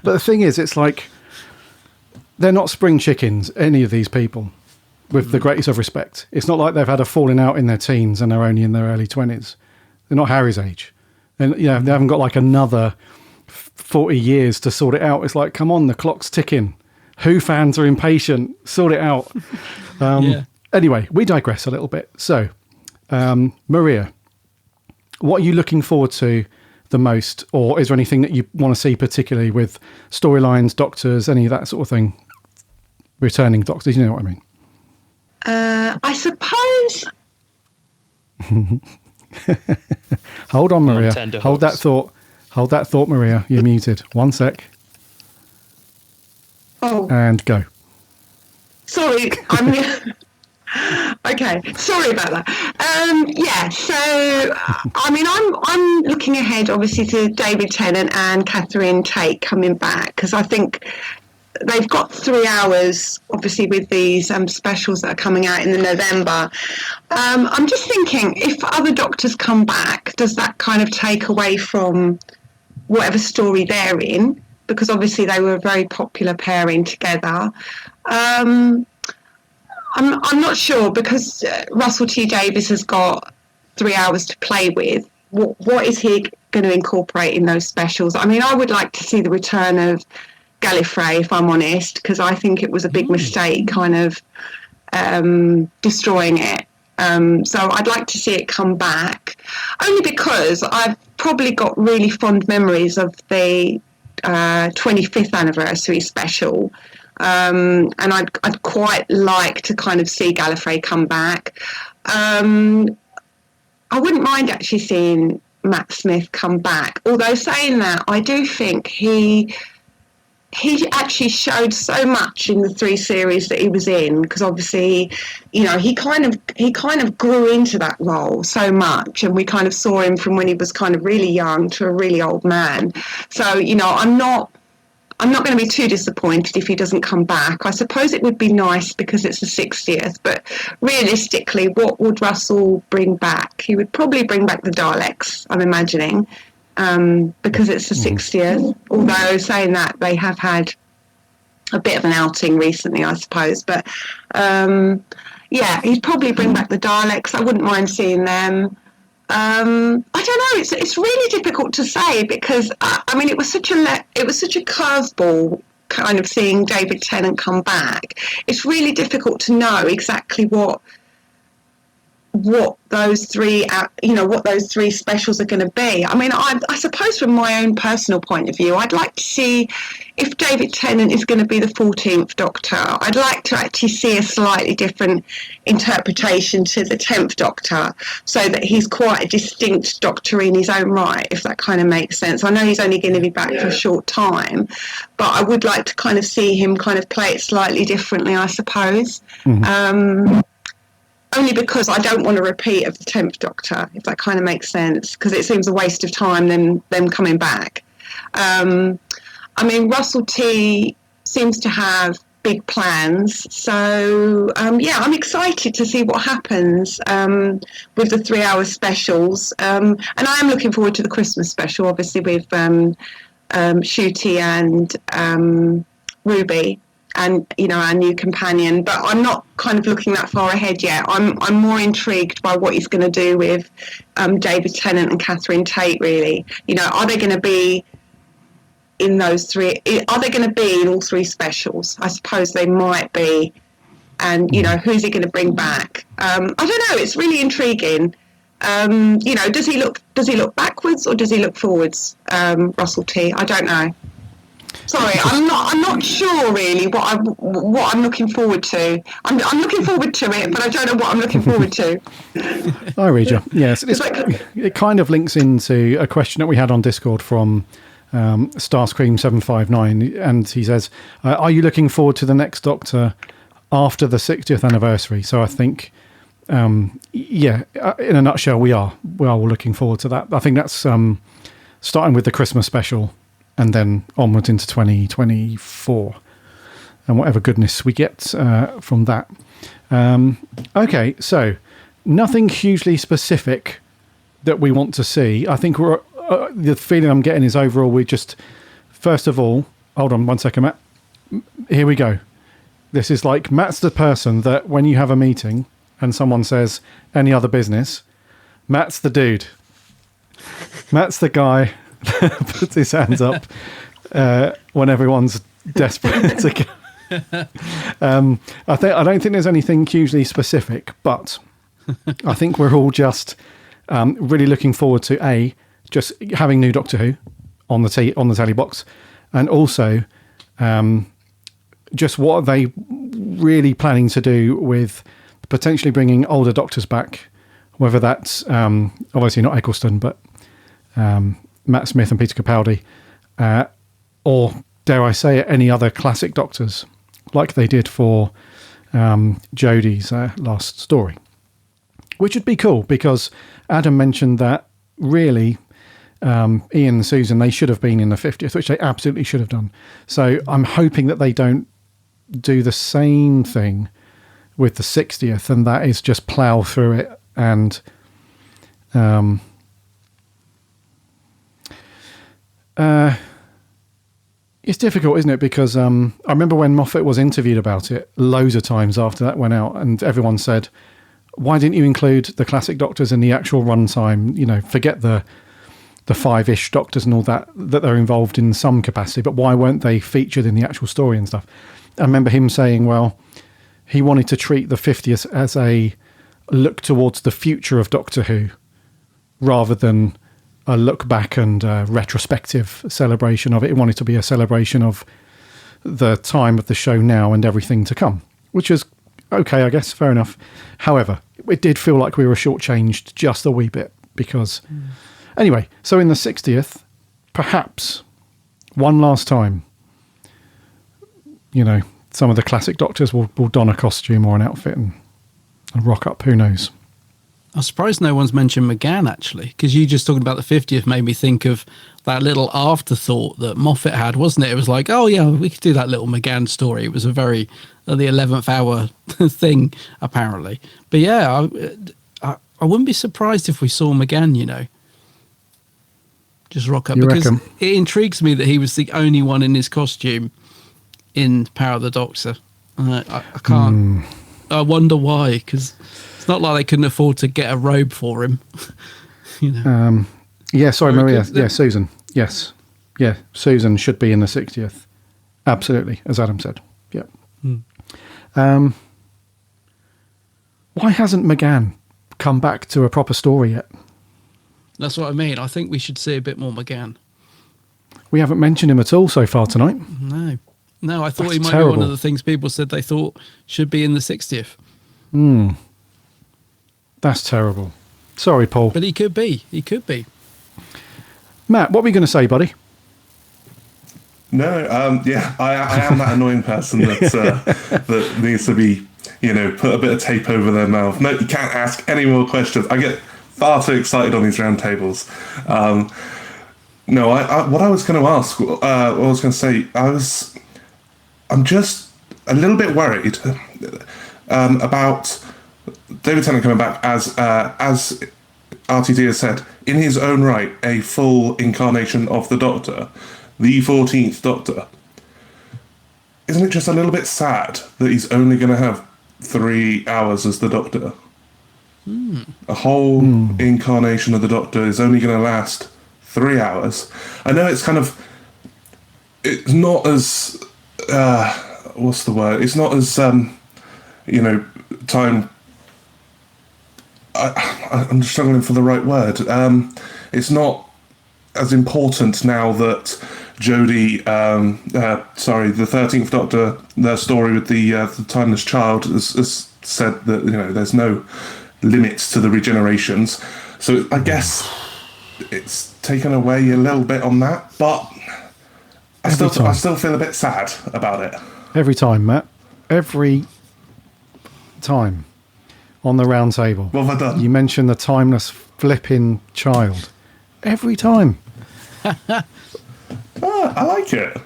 But the thing is, it's like they're not spring chickens, any of these people, with the greatest of respect. It's not like they've had a falling out in their teens and they're only in their early 20s. They're not Harry's age. And, they haven't got like another 40 years to sort it out. It's like, come on, the clock's ticking. Who fans are impatient? Sort it out. Yeah. Anyway, we digress a little bit. So, Maria, what are you looking forward to the most? Or is there anything that you want to see particularly with storylines, doctors, any of that sort of thing? Returning doctors, you know what I mean? I suppose. Hold on, Maria. tender Hold that hooks. thought. Hold that thought, Maria. You're muted. 1 sec. Oh, And go. sorry. Okay, sorry about that. So I'm looking ahead, obviously, to David Tennant and Catherine Tate coming back, because I think they've got 3 hours, obviously, with these specials that are coming out in the November. I'm just thinking, if other doctors come back, does that kind of take away from whatever story they're in? Because obviously they were a very popular pairing together. I'm not sure, because Russell T Davies has got 3 hours to play with. What is he going to incorporate in those specials? I mean, I would like to see the return of Gallifrey, if I'm honest, because I think it was a big mistake kind of destroying it. So I'd like to see it come back, only because I've probably got really fond memories of the 25th anniversary special. And I'd quite like to kind of see Gallifrey come back. I wouldn't mind actually seeing Matt Smith come back. Although saying that, I do think he actually showed so much in the 3 series that he was in, because obviously, he kind of grew into that role so much, and we kind of saw him from when he was kind of really young to a really old man. So, I'm not going to be too disappointed if he doesn't come back. I suppose it would be nice because it's the 60th, but realistically, what would Russell bring back? He would probably bring back the Daleks, I'm imagining, because it's the 60th. Although saying that, they have had a bit of an outing recently, I suppose. But he'd probably bring back the Daleks. I wouldn't mind seeing them. I don't know. It's really difficult to say, because it was such a curveball, kind of seeing David Tennant come back. It's really difficult to know exactly what those 3 specials are going to be. I mean, I suppose from my own personal point of view, I'd like to see if David Tennant is going to be the 14th Doctor. I'd like to actually see a slightly different interpretation to the 10th Doctor, so that he's quite a distinct Doctor in his own right, if that kind of makes sense. I know he's only going to be back for a short time, but I would like to kind of see him kind of play it slightly differently, I suppose. Only because I don't want a repeat of the 10th Doctor, if that kind of makes sense, because it seems a waste of time them coming back. Russell T seems to have big plans. So yeah, I'm excited to see what happens with the 3 hour specials, and I am looking forward to the Christmas special, obviously with Shooty and Ruby, and our new companion. But I'm not kind of looking that far ahead yet. I'm more intrigued by what he's going to do with David Tennant and Catherine Tate. Really, are they going to be in those three? Are they going to be in all three specials? I suppose they might be. And who's he going to bring back? I don't know. It's really intriguing. Does he look backwards or does he look forwards? Russell T. I don't know. Sorry, I'm not sure really what I'm looking forward to. I'm looking forward to it, but I don't know what I'm looking forward to. I read you. Yes, it kind of links into a question that we had on Discord from Starscream759, and he says, "Are you looking forward to the next Doctor after the 60th anniversary?" So I think, in a nutshell, we are. We are all looking forward to that. I think that's starting with the Christmas special, and then onwards into 2024 and whatever goodness we get from that. Okay, so nothing hugely specific that we want to see. I think we're the feeling I'm getting is overall we just, first of all, hold on 1 second, Matt. Here we go. This is like Matt's the person that when you have a meeting and someone says any other business, Matt's the dude. Matt's the guy puts his hands up when everyone's desperate to go. I don't think there's anything hugely specific, but I think we're all just really looking forward to just having new Doctor Who on the telly box, and also just what are they really planning to do with potentially bringing older Doctors back, whether that's obviously not Eccleston, but Matt Smith and Peter Capaldi, or dare I say it, any other classic Doctors, like they did for Jodie's last story, which would be cool because Adam mentioned that really Ian and Susan, they should have been in the 50th, which they absolutely should have done. So I'm hoping that they don't do the same thing with the 60th, and that is just plough through it and it's difficult, isn't it? Because I remember when Moffat was interviewed about it loads of times after that went out, and everyone said, why didn't you include the classic Doctors in the actual runtime? Forget the 5-ish Doctors and all that they're involved in some capacity, but why weren't they featured in the actual story and stuff? I remember him saying, well, he wanted to treat the 50th as a look towards the future of Doctor Who rather than a look back and a retrospective celebration of it. He wanted to be a celebration of the time of the show now and everything to come, which is okay, I guess, fair enough. However, it did feel like we were shortchanged just a wee bit because... Anyway, so in the 60th, perhaps one last time, some of the classic Doctors will don a costume or an outfit and rock up. Who knows? I'm surprised no one's mentioned McGann, actually, because you just talking about the 50th made me think of that little afterthought that Moffat had, wasn't it? It was like, oh, yeah, we could do that little McGann story. It was a very, the 11th hour thing, apparently. But yeah, I wouldn't be surprised if we saw McGann, just rock up. Because it intrigues me that he was the only one in his costume in Power of the Doctor. I can't. I wonder why, because it's not like they couldn't afford to get a robe for him. Yeah, sorry, Maria. Yeah, Susan. Yes. Yeah, Susan should be in the 60th. Absolutely, as Adam said. Yeah. Why hasn't McGann come back to a proper story yet? That's what I mean. I think we should see a bit more McGann. We haven't mentioned him at all so far tonight. No, I thought he might be one of the things people said they thought should be in the 60th. That's terrible. Sorry, Paul. But he could be. He could be. Matt, what were you going to say, buddy? No, I am that annoying person that needs to be, put a bit of tape over their mouth. No, you can't ask any more questions. I get far too excited on these roundtables. What I was going to ask, what I was going to say, a little bit worried about David Tennant coming back as RTD has said, in his own right, a full incarnation of the Doctor, the 14th Doctor. Isn't it just a little bit sad that he's only going to have 3 hours as the Doctor? A whole incarnation of the Doctor is only going to last 3 hours. I know it's kind of... It's not as... what's the word? It's not as, time... I'm struggling for the right word. It's not as important now that Jodie, the 13th Doctor, their story with the Timeless Child has said that, there's no limits to the regenerations. So I guess it's taken away a little bit on that, but I still feel a bit sad about it. Every time, Matt. Every time. On the round table. What have I done? You mention the timeless flipping child. Every time. I like it.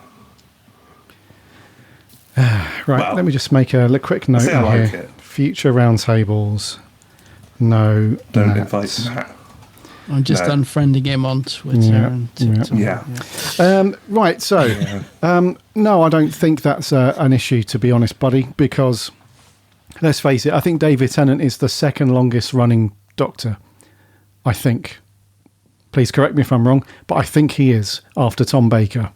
Right, Well, let me just make a quick note I like here. it. Future round tables. No. Don't Matt. invite Matt. I'm just No. unfriending him on Twitter Yeah, and TikTok. Yeah. Right, so, no, I don't think that's an issue, to be honest, buddy, because... Let's face it, I think David Tennant is the second longest running Doctor. I think. Please correct me if I'm wrong, but I think he is, after Tom Baker.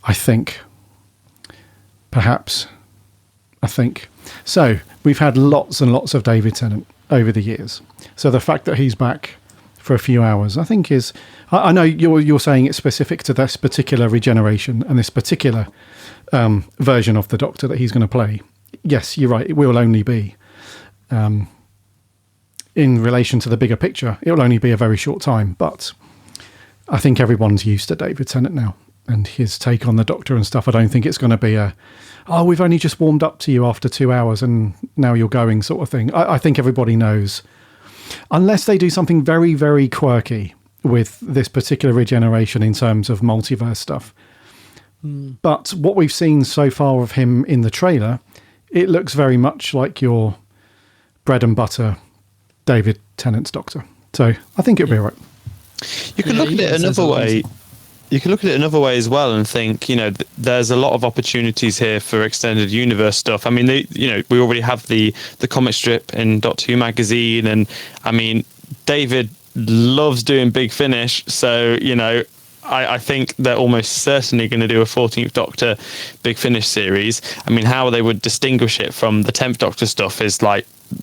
I think. Perhaps. I think. So, we've had lots and lots of David Tennant over the years. So the fact that he's back for a few hours, I think is... I know you're saying it's specific to this particular regeneration and this particular version of the Doctor that he's going to play. Yes, you're right. It will only be, in relation to the bigger picture, it will only be a very short time. But I think everyone's used to David Tennant now and his take on the Doctor and stuff. I don't think it's going to be we've only just warmed up to you after 2 hours and now you're going sort of thing. I think everybody knows, unless they do something very, very quirky with this particular regeneration in terms of multiverse stuff. But what we've seen so far of him in the trailer... It looks very much like your bread and butter David Tennant's Doctor. So I think it'll be all right. You can look at it another way. You can look at it another way as well and think, there's a lot of opportunities here for extended universe stuff. I mean, we already have the comic strip in Doctor Who magazine, and I mean, David loves doing Big Finish, so I think they're almost certainly going to do a 14th Doctor Big Finish series. I mean, how they would distinguish it from the 10th Doctor stuff is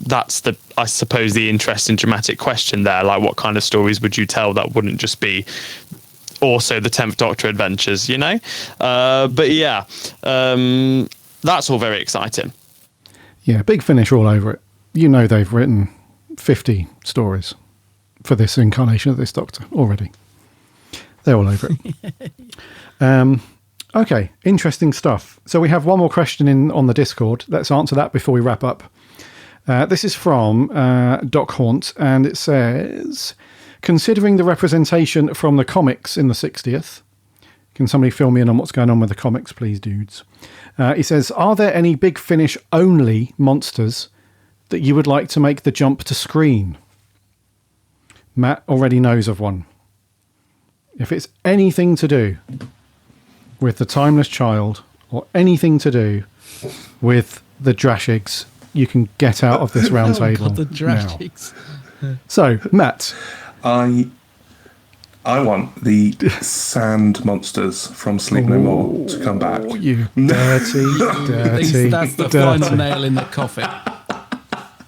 that's I suppose, the interesting dramatic question there. Like, what kind of stories would you tell that wouldn't just be also the 10th Doctor adventures, But yeah, that's all very exciting. Yeah, Big Finish all over it. They've written 50 stories for this incarnation of this Doctor already. They're all over it. Okay, interesting stuff. So we have one more question on the Discord. Let's answer that before we wrap up. This is from Doc Haunt, and it says, considering the representation from the comics in the 60th, can somebody fill me in on what's going on with the comics, please, dudes? He says, are there any Big Finish only monsters that you would like to make the jump to screen? Matt already knows of one. If it's anything to do with the Timeless Child or anything to do with the Drashigs, you can get out of this round table. The Drashigs. So, Matt. I want the sand monsters from Sleep No More to come back. You dirty. That's the final nail in the coffin.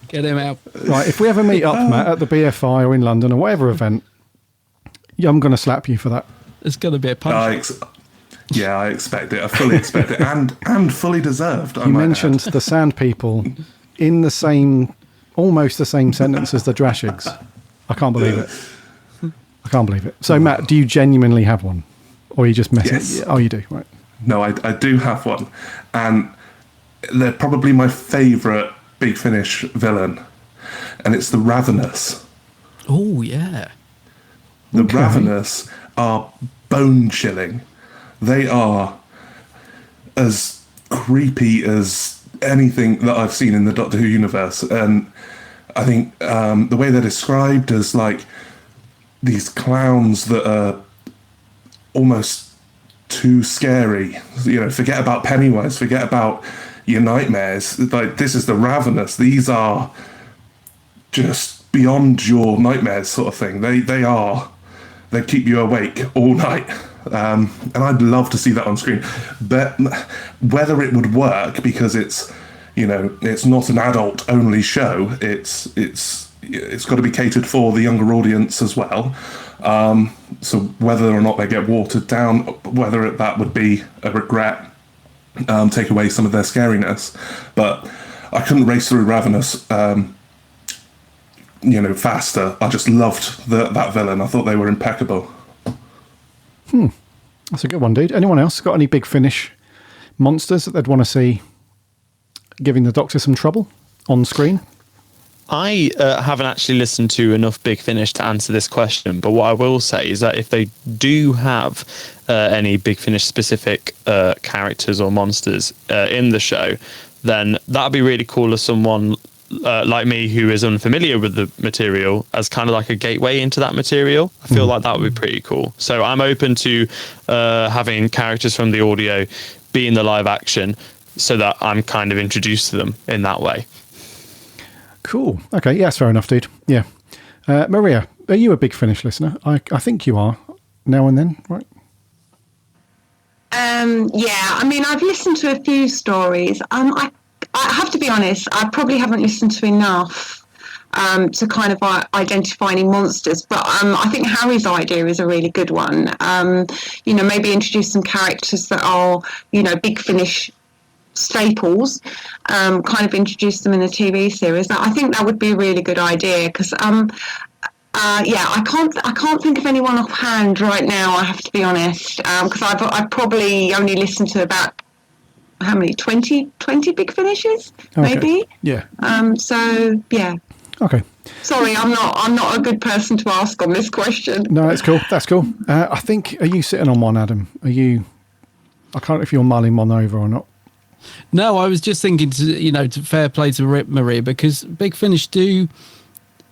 Get him out. Right, if we ever meet up, Matt, at the BFI or in London or whatever event, I'm going to slap you for that. It's going to be a punch. I expect it. I fully expect it, and fully deserved. You mentioned the Sand People in almost the same sentence as the Drashigs. I can't believe it. So, Matt, do you genuinely have one, or are you just messing? Yes. Oh, you do, right? No, I do have one, and they're probably my favourite Big Finish villain, and it's the Ravenous. Oh yeah. The Ravenous are bone-chilling. They are as creepy as anything that I've seen in the Doctor Who universe. And I think the way they're described as like these clowns that are almost too scary. You know, forget about Pennywise, forget about your nightmares. Like, this is the Ravenous. These are just beyond your nightmares sort of thing. They keep you awake all night. And I'd love to see that on screen. But whether it would work, because it's, you know, it's not an adult only show, it's got to be catered for the younger audience as well. So whether or not they get watered down, whether that would be a regret, take away some of their scariness. But I couldn't race through Ravenous, faster. I just loved that villain. I thought they were impeccable. That's a good one, dude. Anyone else got any Big Finish monsters that they'd want to see giving the Doctor some trouble on screen? I haven't actually listened to enough Big Finish to answer this question, but what I will say is that if they do have any Big Finish specific characters or monsters in the show, then that'd be really cool as someone like me who is unfamiliar with the material as kind of like a gateway into that material. I feel like that would be pretty cool. So I'm open to having characters from the audio be in the live action so that I'm kind of introduced to them in that way. Cool. Okay, yeah, that's fair enough, dude. Yeah. Maria, are you a Big Finish listener? I think you are now and then, right? Yeah, I mean, I've listened to a few stories. I have to be honest, I probably haven't listened to enough to kind of identify any monsters, but I think Harry's idea is a really good one. Maybe introduce some characters that are, Big Finish staples, kind of introduce them in the TV series. I think that would be a really good idea because I can't think of anyone offhand right now, I have to be honest, because I've probably only listened to about how many 20 Big Finishes, maybe. Yeah. So yeah. Okay. Sorry, I'm not a good person to ask on this question. No, that's cool. I think, are you sitting on one, Adam? I can't know if you're mulling one over or not. No, I was just thinking to fair play to Maria, because Big Finish do,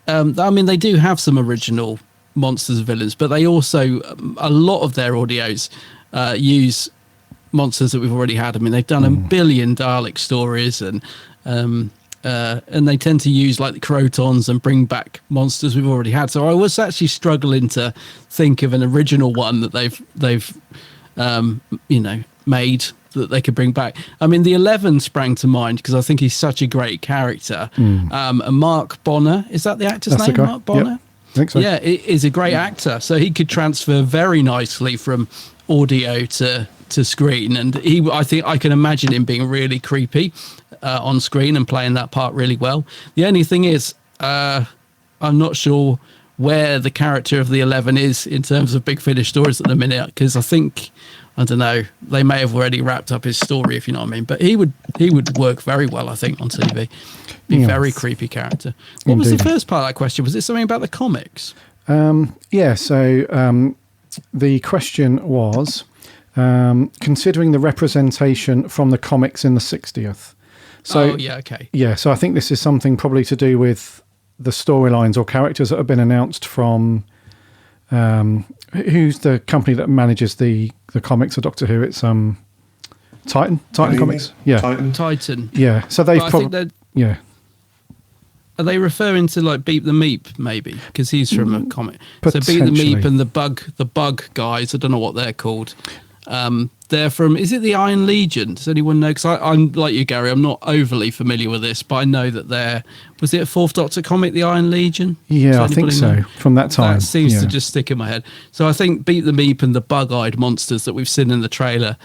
they do have some original monsters and villains, but they also, a lot of their audios use monsters that we've already had. I mean, they've done a billion Dalek stories, and they tend to use like the Crotons and bring back monsters we've already had. So I was actually struggling to think of an original one that they've made that they could bring back. I mean, the 11 sprang to mind because I think he's such a great character. And Mark Bonner, is that the actor's name? Mark Bonner? Yep. I think so. Yeah, is a great actor. So he could transfer very nicely from audio to screen, and I think I can imagine him being really creepy on screen and playing that part really well. The only thing is, I'm not sure where the character of the 11 is in terms of Big Finish stories at the minute, because I think, I don't know, they may have already wrapped up his story, if you know what I mean. But he would work very well, I think, on TV. Be a very creepy character. What was the first part of that question? Was it something about the comics? So the question was, considering the representation from the comics in the 60th. So, okay. Yeah, so I think this is something probably to do with the storylines or characters that have been announced from... who's the company that manages the comics of Doctor Who? It's Titan Comics. Yeah, Titan. Yeah, so they've probably Are they referring to like Beep the Meep maybe? Because he's from a comic. So Beep the Meep and the bug guys. I don't know what they're called. They're from, is it the Iron Legion? Does anyone know? Because I'm like you, Gary, I'm not overly familiar with this, but I know that was it a Fourth Doctor comic, the Iron Legion? Yeah, I think so, from that time. That seems to just stick in my head. So I think Beat the Meep and the bug-eyed monsters that we've seen in the trailer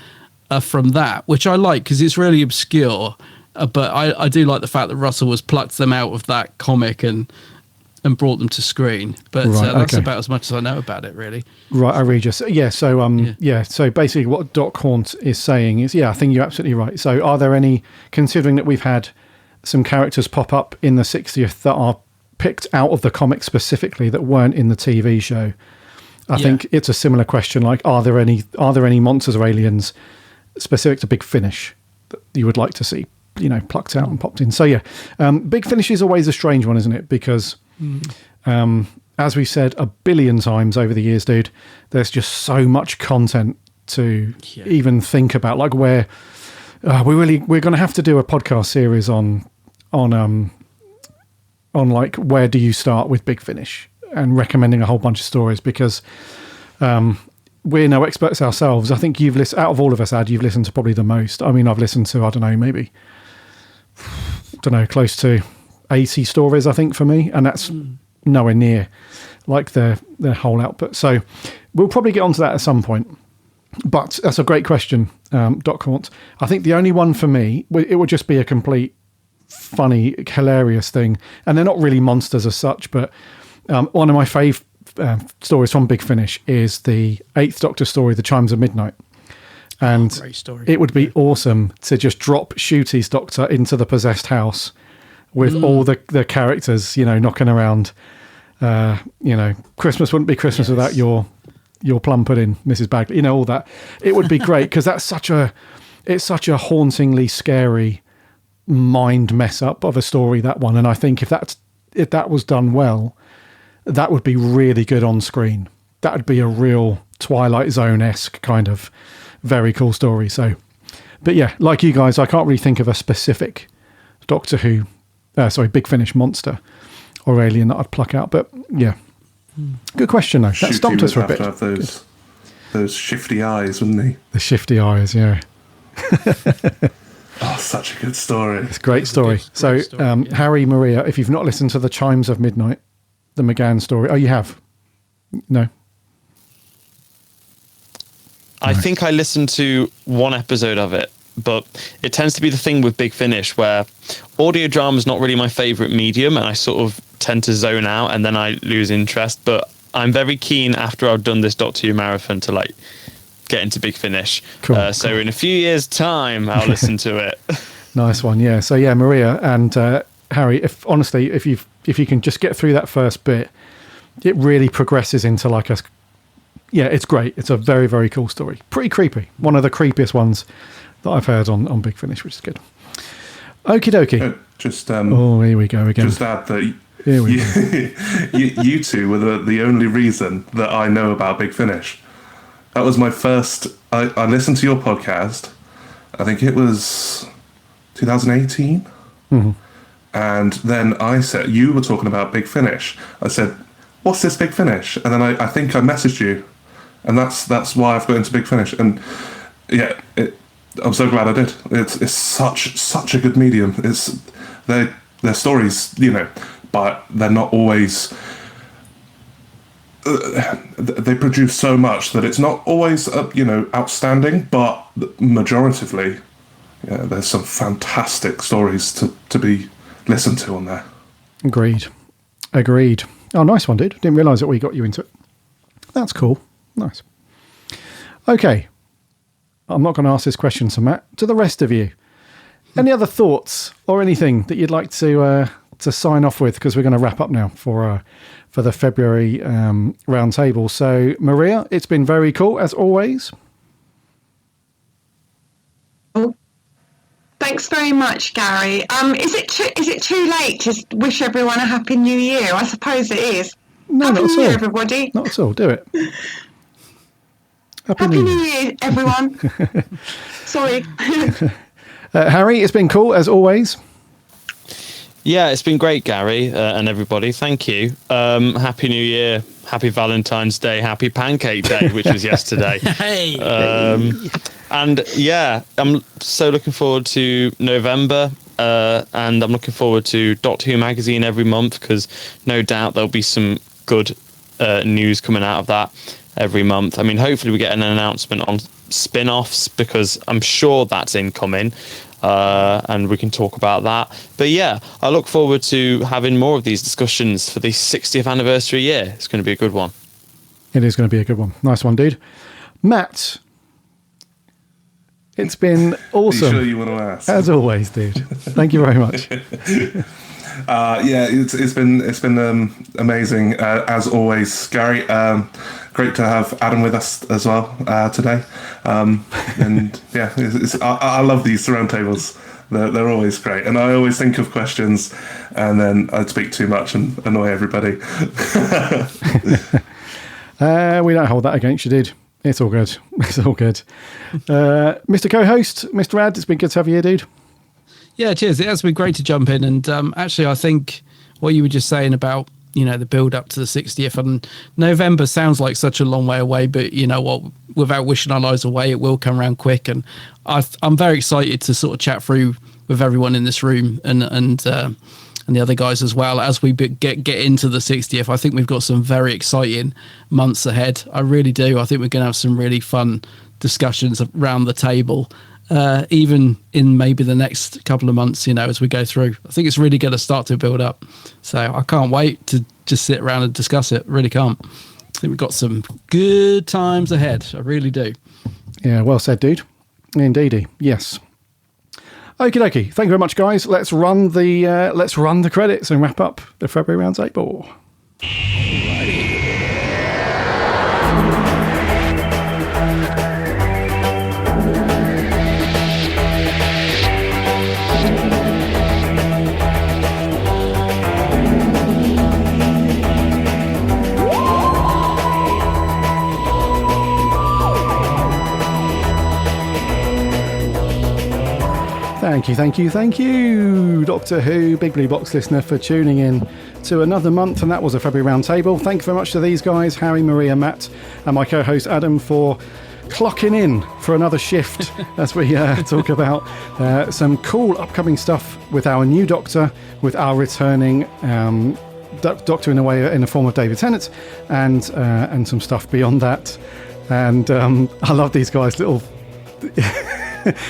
are from that, which I like because it's really obscure, but I do like the fact that Russell has plucked them out of that comic and brought them to screen, but that's about as much as I know about it, really. Right, I read you. So so basically what Doc Haunt is saying is, I think you're absolutely right. So are there any, considering that we've had some characters pop up in the 60th that are picked out of the comic specifically that weren't in the TV show, I think it's a similar question, like are there any monsters or aliens specific to Big Finish that you would like to see, plucked out and popped in. So yeah, Big Finish is always a strange one, isn't it? Because as we've said a billion times over the years, dude, there's just so much content to even think about. Like we're going to have to do a podcast series on like where do you start with Big Finish, and recommending a whole bunch of stories, because we're no experts ourselves. I think you've listened, out of all of us, Ad, you've listened to probably the most. I mean, I've listened to, close to 80 stories, I think, for me. And that's nowhere near like the whole output. So we'll probably get onto that at some point. But that's a great question, Doc Caunt. I think the only one for me, it would just be a complete funny, hilarious thing. And they're not really monsters as such, but one of my favourite stories from Big Finish is the 8th Doctor story, The Chimes of Midnight. And great story. It would be awesome to just drop Shooty's Doctor into the possessed house with all the characters, knocking around. Christmas wouldn't be Christmas without your plum pudding, Mrs. Bagley, all that. It would be great, because it's such a hauntingly scary mind mess up of a story, that one. And I think if that was done well, that would be really good on screen. That would be a real Twilight Zone-esque kind of very cool story. So, but yeah, like you guys, I can't really think of a specific Doctor Who, Big Finish monster or alien that I'd pluck out. But yeah, good question though. That stumped us for a bit. Have those shifty eyes, wouldn't he? The shifty eyes, yeah. Oh, such a good story. It's a great story. Harry, Maria, if you've not listened to The Chimes of Midnight, the McGann story. Oh, you have? No? I think I listened to one episode of it, but it tends to be the thing with Big Finish where audio drama is not really my favourite medium, and I sort of tend to zone out and then I lose interest. But I'm very keen after I've done this Doctor Who marathon to get into Big Finish. Cool, so in a few years' time, I'll listen to it. Nice one, yeah. So yeah, Maria and Harry, if you can just get through that first bit, it really progresses into it's great. It's a very, very cool story. Pretty creepy. One of the creepiest ones that I've heard on Big Finish, which is good. Okie dokie. Here we go again. Just add that you two were the only reason that I know about Big Finish. That was my first. I listened to your podcast. I think it was 2018. Mm-hmm. And then I said, you were talking about Big Finish. I said, what's this Big Finish? And then I think I messaged you. And that's why I've got into Big Finish. And yeah, I'm so glad I did. It's such a good medium. Their stories, but they're not always... they produce so much that it's not always, outstanding, but majoritively, there's some fantastic stories to be listened to on there. Agreed. Oh, nice one, dude. Didn't realise that we got you into it. That's cool. Nice. Okay. I'm not going to ask this question to Matt. To the rest of you, any other thoughts or anything that you'd like to sign off with? Because we're going to wrap up now for the February roundtable. So, Maria, it's been very cool as always. Thanks very much, Gary. Is it too late to wish everyone a happy New Year? I suppose it is. No, happy not New at all. Year, everybody. Not at all. Do it. Happy New Year, everyone. Sorry. Harry, it's been cool as always. Yeah, it's been great, Gary, and everybody. Thank you. Happy New Year. Happy Valentine's Day. Happy Pancake Day, which was yesterday. Hey. And yeah, I'm so looking forward to November. And I'm looking forward to Doctor Who magazine every month, because no doubt there'll be some good news coming out of that every month. I mean, hopefully we get an announcement on spin-offs, because I'm sure that's incoming. And we can talk about that. But yeah, I look forward to having more of these discussions for the 60th anniversary year. It's going to be a good one. It is going to be a good one. Nice one, dude. Matt, it's been awesome. Are you sure you want to ask? As always, dude. Thank you very much. Yeah, it's been amazing as always, Gary. Great to have Adam with us as well today. And yeah, I love these roundtables. They're always great, and I always think of questions, and then I'd speak too much and annoy everybody. We don't hold that against you, dude. It's all good. It's all good. Mr. Co-host, Mr. Ad, it's been good to have you here, dude. Yeah, cheers. It has been great to jump in. And actually, I think what you were just saying about, the build up to the 60th, and November sounds like such a long way away, but you know what, without wishing our lives away, it will come around quick. And I'm very excited to sort of chat through with everyone in this room and the other guys as well as we get into the 60th. I think we've got some very exciting months ahead. I really do. I think we're going to have some really fun discussions around the table, even in maybe the next couple of months, as we go through. I think it's really going to start to build up. So I can't wait to just sit around and discuss it. Really can't. I think we've got some good times ahead. I really do. Yeah, well said, dude. Indeedy. Yes. Okie dokie. Thank you very much, guys. Let's run the credits and wrap up the February Roundtable. Thank you, Doctor Who Big Blue Box listener, for tuning in to another month, and that was a February Roundtable. Thank you very much to these guys, Harry, Maria, Matt, and my co-host Adam, for clocking in for another shift as we talk about some cool upcoming stuff with our new Doctor, with our returning Doctor in the form of David Tennant, and some stuff beyond that. And I love these guys' little.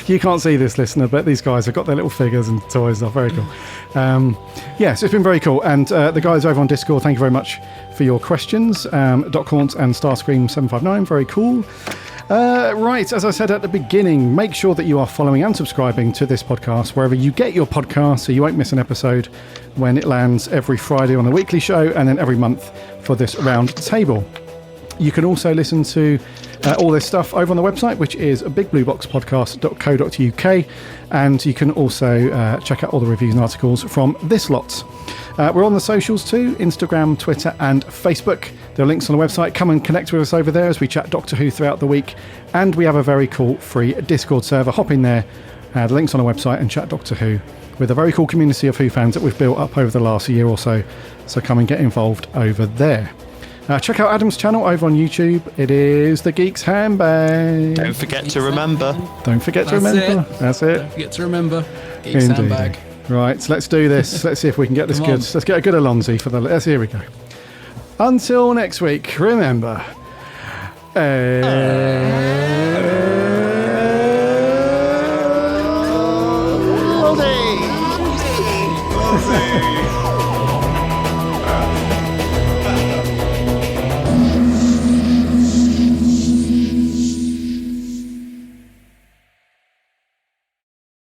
You can't see this, listener, but these guys have got their little figures and toys. They're very cool. So it's been very cool. And the guys over on Discord, thank you very much for your questions. Doc Haunt and Starscream759, very cool. Right, as I said at the beginning, make sure that you are following and subscribing to this podcast wherever you get your podcasts, so you won't miss an episode when it lands every Friday on the weekly show, and then every month for this round table. You can also listen to all this stuff over on the website, which is bigblueboxpodcast.co.uk, and you can also check out all the reviews and articles from this lot. We're on the socials too, Instagram, Twitter and Facebook. There are links on the website. Come and connect with us over there as we chat Doctor Who throughout the week, and we have a very cool free Discord server. Hop in there, the links on the website, and chat Doctor Who with a very cool community of Who fans that we've built up over the last year or so come and get involved over there. Check out Adam's channel over on YouTube. It is The Geek's Handbag. Don't forget to remember. That's it. Don't forget to remember. Geek's Indeed. Handbag. Right, so let's do this. Let's see if we can get this good. Let's get a good Allons-y for the. Here we go. Until next week, remember. Allons-y.